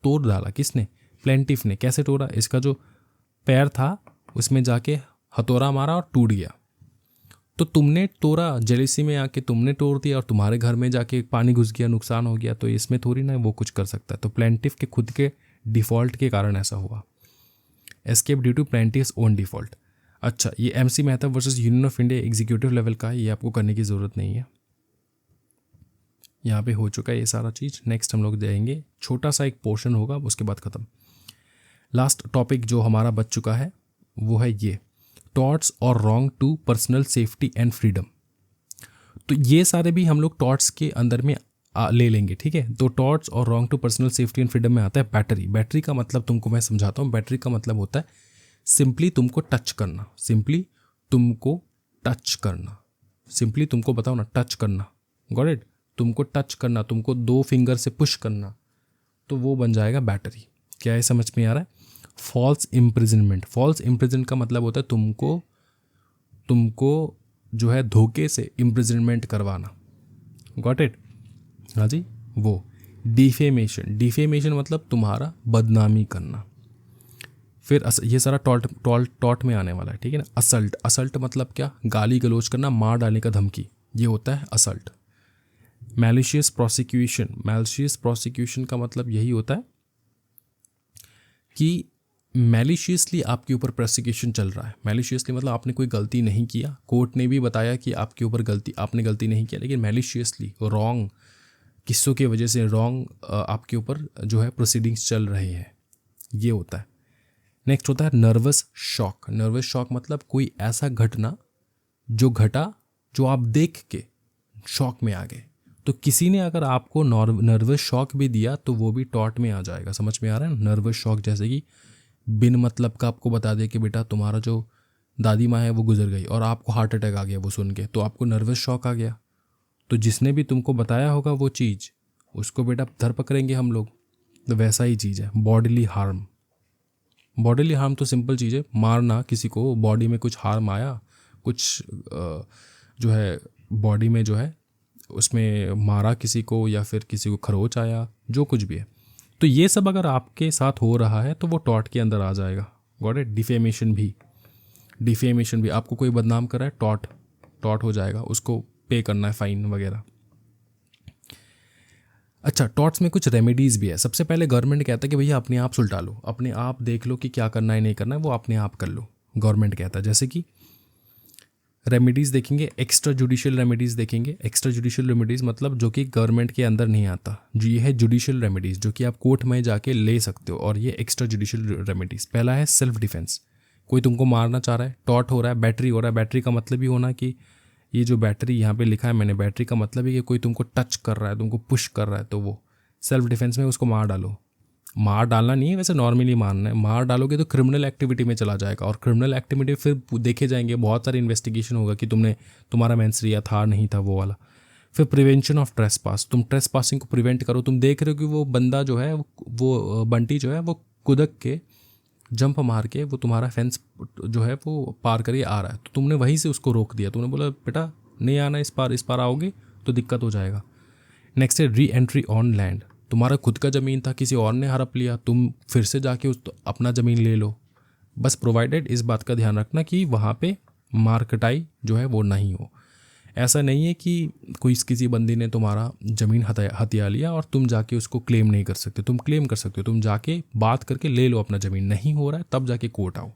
तोड़ डाला। किसने? प्लेंटिफ ने। कैसे तोड़ा? इसका जो पैर था उसमें जाके हथौड़ा मारा और टूट गया। तो तुमने तोड़ा, जेलिसी में आके तुमने तोड़ दिया और तुम्हारे घर में जाके पानी घुस गया, नुकसान हो गया। तो इसमें थोड़ी ना वो कुछ कर सकता है। तो प्लेंटिफ के खुद के डिफ़ॉल्ट के कारण ऐसा हुआ। Escape due to plaintiff's own default. अच्छा, ये MC Mehta versus Union of India executive level का है, ये आपको करने की ज़रूरत नहीं है। यहाँ पे हो चुका है ये सारा चीज़। नेक्स्ट हम लोग देखेंगे, छोटा सा एक पोर्शन होगा, उसके बाद ख़त्म। लास्ट टॉपिक जो हमारा बच चुका है वो है ये, टॉट्स और wrong to personal safety and freedom. तो ये सारे भी हम लोग टॉट्स के अंदर में ले लेंगे, ठीक है। तो टॉट्स और wrong to personal safety and freedom में आता है बैटरी। बैटरी का मतलब तुमको मैं समझाता हूँ। बैटरी का मतलब होता है सिंपली तुमको टच करना, सिंपली तुमको टच करना, सिंपली तुमको बताओ ना, टच करना, गॉट इट। तुमको टच करना, तुमको 2 फिंगर से पुश करना, तो वो बन जाएगा बैटरी। क्या ये समझ में आ रहा है? फॉल्स इम्प्रिजनमेंट, फॉल्स इम्प्रिजन का मतलब होता है तुमको जो है धोखे से इम्प्रिजनमेंट करवाना, गॉट इट। हाँ जी। वो डिफेमेशन, डिफेमेशन मतलब तुम्हारा बदनामी करना। फिर ये सारा टॉट में आने वाला है, ठीक है ना। असल्ट, असल्ट मतलब क्या? गाली गलौज करना, मार डालने का धमकी, ये होता है assault. Malicious prosecution, malicious prosecution का मतलब यही होता है कि मैलिशियसली आपके ऊपर प्रोसिक्यूशन चल रहा है। मैलिशियसली मतलब आपने कोई गलती नहीं किया, कोर्ट ने भी बताया कि आपके ऊपर आपने गलती नहीं किया, लेकिन मैलिशियसली रॉन्ग किस्सों की वजह से रॉन्ग आपके ऊपर जो है प्रोसीडिंग्स चल रहे हैं, ये होता है। नेक्स्ट होता है नर्वस शॉक। नर्वस शॉक मतलब कोई ऐसा घटना जो घटा जो आप देख के शॉक में आ गए। तो किसी ने अगर आपको नर्वस शॉक भी दिया तो वो भी टॉट में आ जाएगा। समझ में आ रहा है? नर्वस शॉक जैसे कि बिन मतलब का आपको बता दे कि बेटा तुम्हारा जो दादी माँ है वो गुजर गई और आपको हार्ट अटैक आ गया वो सुन के, तो आपको नर्वस शॉक आ गया। तो जिसने भी तुमको बताया होगा वो चीज़, उसको बेटा धर पकड़ेंगे हम लोग। तो वैसा ही चीज़ है बॉडीली हार्म। बॉडीली हार्म तो सिंपल चीज़ है, मारना किसी को, बॉडी में कुछ हार्म आया, कुछ जो है बॉडी में जो है उसमें मारा किसी को, या फिर किसी को खरोच आया, जो कुछ भी है। तो ये सब अगर आपके साथ हो रहा है तो वो टॉट के अंदर आ जाएगा, गॉट इट। डिफेमेशन भी, डिफेमेशन भी आपको कोई बदनाम कर रहा है, टॉट हो जाएगा, उसको पे करना है फाइन वगैरह। अच्छा, टॉट्स में कुछ रेमेडीज़ भी है। सबसे पहले गवर्नमेंट कहता है कि भैया अपने आप सुलटा लो, अपने आप देख लो कि क्या करना है नहीं करना है, वो अपने आप कर लो, गवर्नमेंट कहता है। जैसे कि रेमेडीज़ देखेंगे, एक्स्ट्रा जुडिशियल रेमेडीज़ देखेंगे। एक्स्ट्रा जुडिशियल रेमेडीज़ मतलब जो कि गवर्नमेंट के अंदर नहीं आता, जो ये है जुडिशियल रेमेडीज़ जो कि आप कोर्ट में जाके ले सकते हो, और ये एक्स्ट्रा जुडिशियल रेमेडीज़। पहला है सेल्फ डिफेंस। कोई तुमको मारना चाह रहा है, टॉट हो रहा है, बैटरी हो रहा है। बैटरी का मतलब ही होना कि ये जो बैटरी यहाँ पे लिखा है मैंने, बैटरी का मतलब है कि कोई तुमको टच कर रहा है, तुमको पुश कर रहा है, तो वो सेल्फ डिफेंस में उसको मार डालो। मार डालना नहीं है वैसे, नॉर्मली मारना है। मार डालोगे तो क्रिमिनल एक्टिविटी में चला जाएगा, और क्रिमिनल एक्टिविटी फिर देखे जाएंगे, बहुत सारी इन्वेस्टिगेशन होगा कि तुम्हारा मेंसरिया था नहीं था, वो वाला। फिर प्रिवेंशन ऑफ ट्रेस पास, तुम ट्रेस पासिंग को प्रिवेंट करो। तुम देख रहे हो कि वो बंदा जो है, वो बंटी जो है वो कुदक के जंप मार के वो तुम्हारा फेंस जो है वो पार करके आ रहा है, तो तुमने वहीं से उसको रोक दिया। तुमने बोला बेटा नहीं आना, इस पार आओगे तो दिक्कत हो जाएगा। नेक्स्ट है री एंट्री ऑन लैंड। तुम्हारा खुद का ज़मीन था, किसी और ने हड़प लिया, तुम फिर से जाके अपना ज़मीन ले लो, बस प्रोवाइडेड इस बात का ध्यान रखना कि वहाँ पे मार्कटाई जो है वो नहीं हो। ऐसा नहीं है कि किसी बंदी ने तुम्हारा ज़मीन हथिया लिया और तुम जाके उसको क्लेम नहीं कर सकते। तुम क्लेम कर सकते हो, तुम जाके बात करके ले लो अपना ज़मीन। नहीं हो रहा है तब जाके कोर्ट आओ।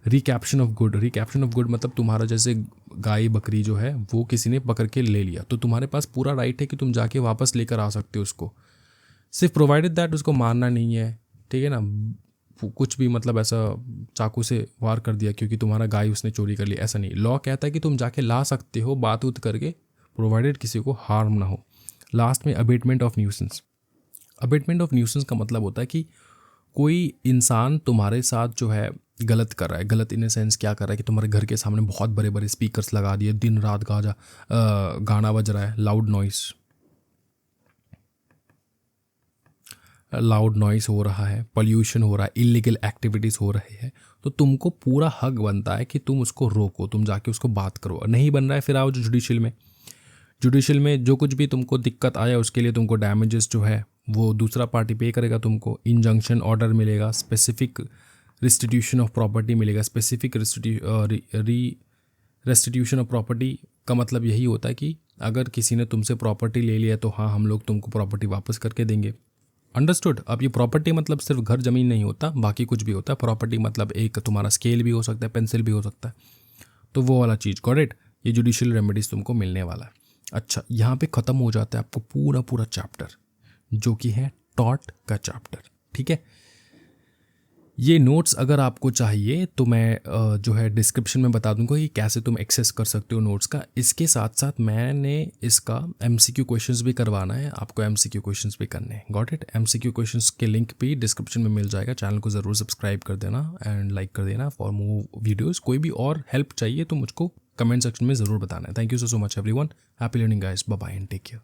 रिकैप्शन ऑफ गुड, रिकैप्शन ऑफ गुड मतलब तुम्हारा जैसे गाय बकरी जो है वो किसी ने पकड़ के ले लिया, तो तुम्हारे पास पूरा राइट है कि तुम जाके वापस लेकर आ सकते हो उसको, सिर्फ प्रोवाइडेड दैट उसको मारना नहीं है, ठीक है ना। कुछ भी मतलब ऐसा चाकू से वार कर दिया क्योंकि तुम्हारा गाय उसने चोरी कर लिया, ऐसा नहीं। लॉ कहता है कि तुम जाके ला सकते हो बात उत करके, प्रोवाइडेड किसी को हार्म ना हो। लास्ट में abetment of nuisance. Abetment of nuisance का मतलब होता है कि कोई इंसान तुम्हारे साथ जो है गलत कर रहा है। गलत इन सेंस क्या कर रहा है कि तुम्हारे घर के सामने बहुत बड़े बड़े स्पीकर्स लगा दिए, दिन रात गाना बज रहा है, लाउड नॉइस हो रहा है, पोल्यूशन हो रहा है, इलीगल एक्टिविटीज़ हो रहे हैं, तो तुमको पूरा हक बनता है कि तुम उसको रोको, तुम जाके उसको बात करो। नहीं बन रहा है फिर आओ जुडिशियल में। जुडिशियल में जो कुछ भी तुमको दिक्कत आया उसके लिए तुमको डैमेजेस जो है वो दूसरा पार्टी पे करेगा, तुमको इंजंक्शन ऑर्डर मिलेगा, स्पेसिफिक रिस्टिट्यूशन ऑफ प्रॉपर्टी मिलेगा। स्पेसिफिक रेस्टिट्यूशन ऑफ प्रॉपर्टी का मतलब यही होता है कि अगर किसी ने तुमसे प्रॉपर्टी ले लिया तो हाँ हम लोग तुमको प्रॉपर्टी वापस करके देंगे। अंडरस्टूड। अब ये प्रॉपर्टी मतलब सिर्फ घर ज़मीन नहीं होता, बाकी कुछ भी होता है। प्रॉपर्टी मतलब एक तुम्हारा स्केल भी हो सकता है, पेंसिल भी हो सकता है, तो वो वाला चीज़, गॉट इट। ये जुडिशियल रेमेडीज़ तुमको मिलने वाला है। अच्छा, यहाँ पे ख़त्म हो जाता है आपको पूरा पूरा चैप्टर, जो कि है टॉट का चैप्टर। ठीक है, ये नोट्स अगर आपको चाहिए तो मैं जो है डिस्क्रिप्शन में बता दूंगा कि कैसे तुम एक्सेस कर सकते हो नोट्स का। इसके साथ साथ मैंने इसका एमसीक्यू क्वेश्चंस भी करवाना है, आपको एमसीक्यू क्वेश्चंस भी करने हैं। Got it? एमसीक्यू क्वेश्चंस के लिंक भी डिस्क्रिप्शन में मिल जाएगा। चैनल को ज़रूर सब्सक्राइब कर देना एंड लाइक कर देना फॉर मोर वीडियोज़। कोई भी और हेल्प चाहिए तो मुझको कमेंट सेक्शन में ज़रूर बताना है। Thank you so much everyone. Happy learning guys, bye bye and take care.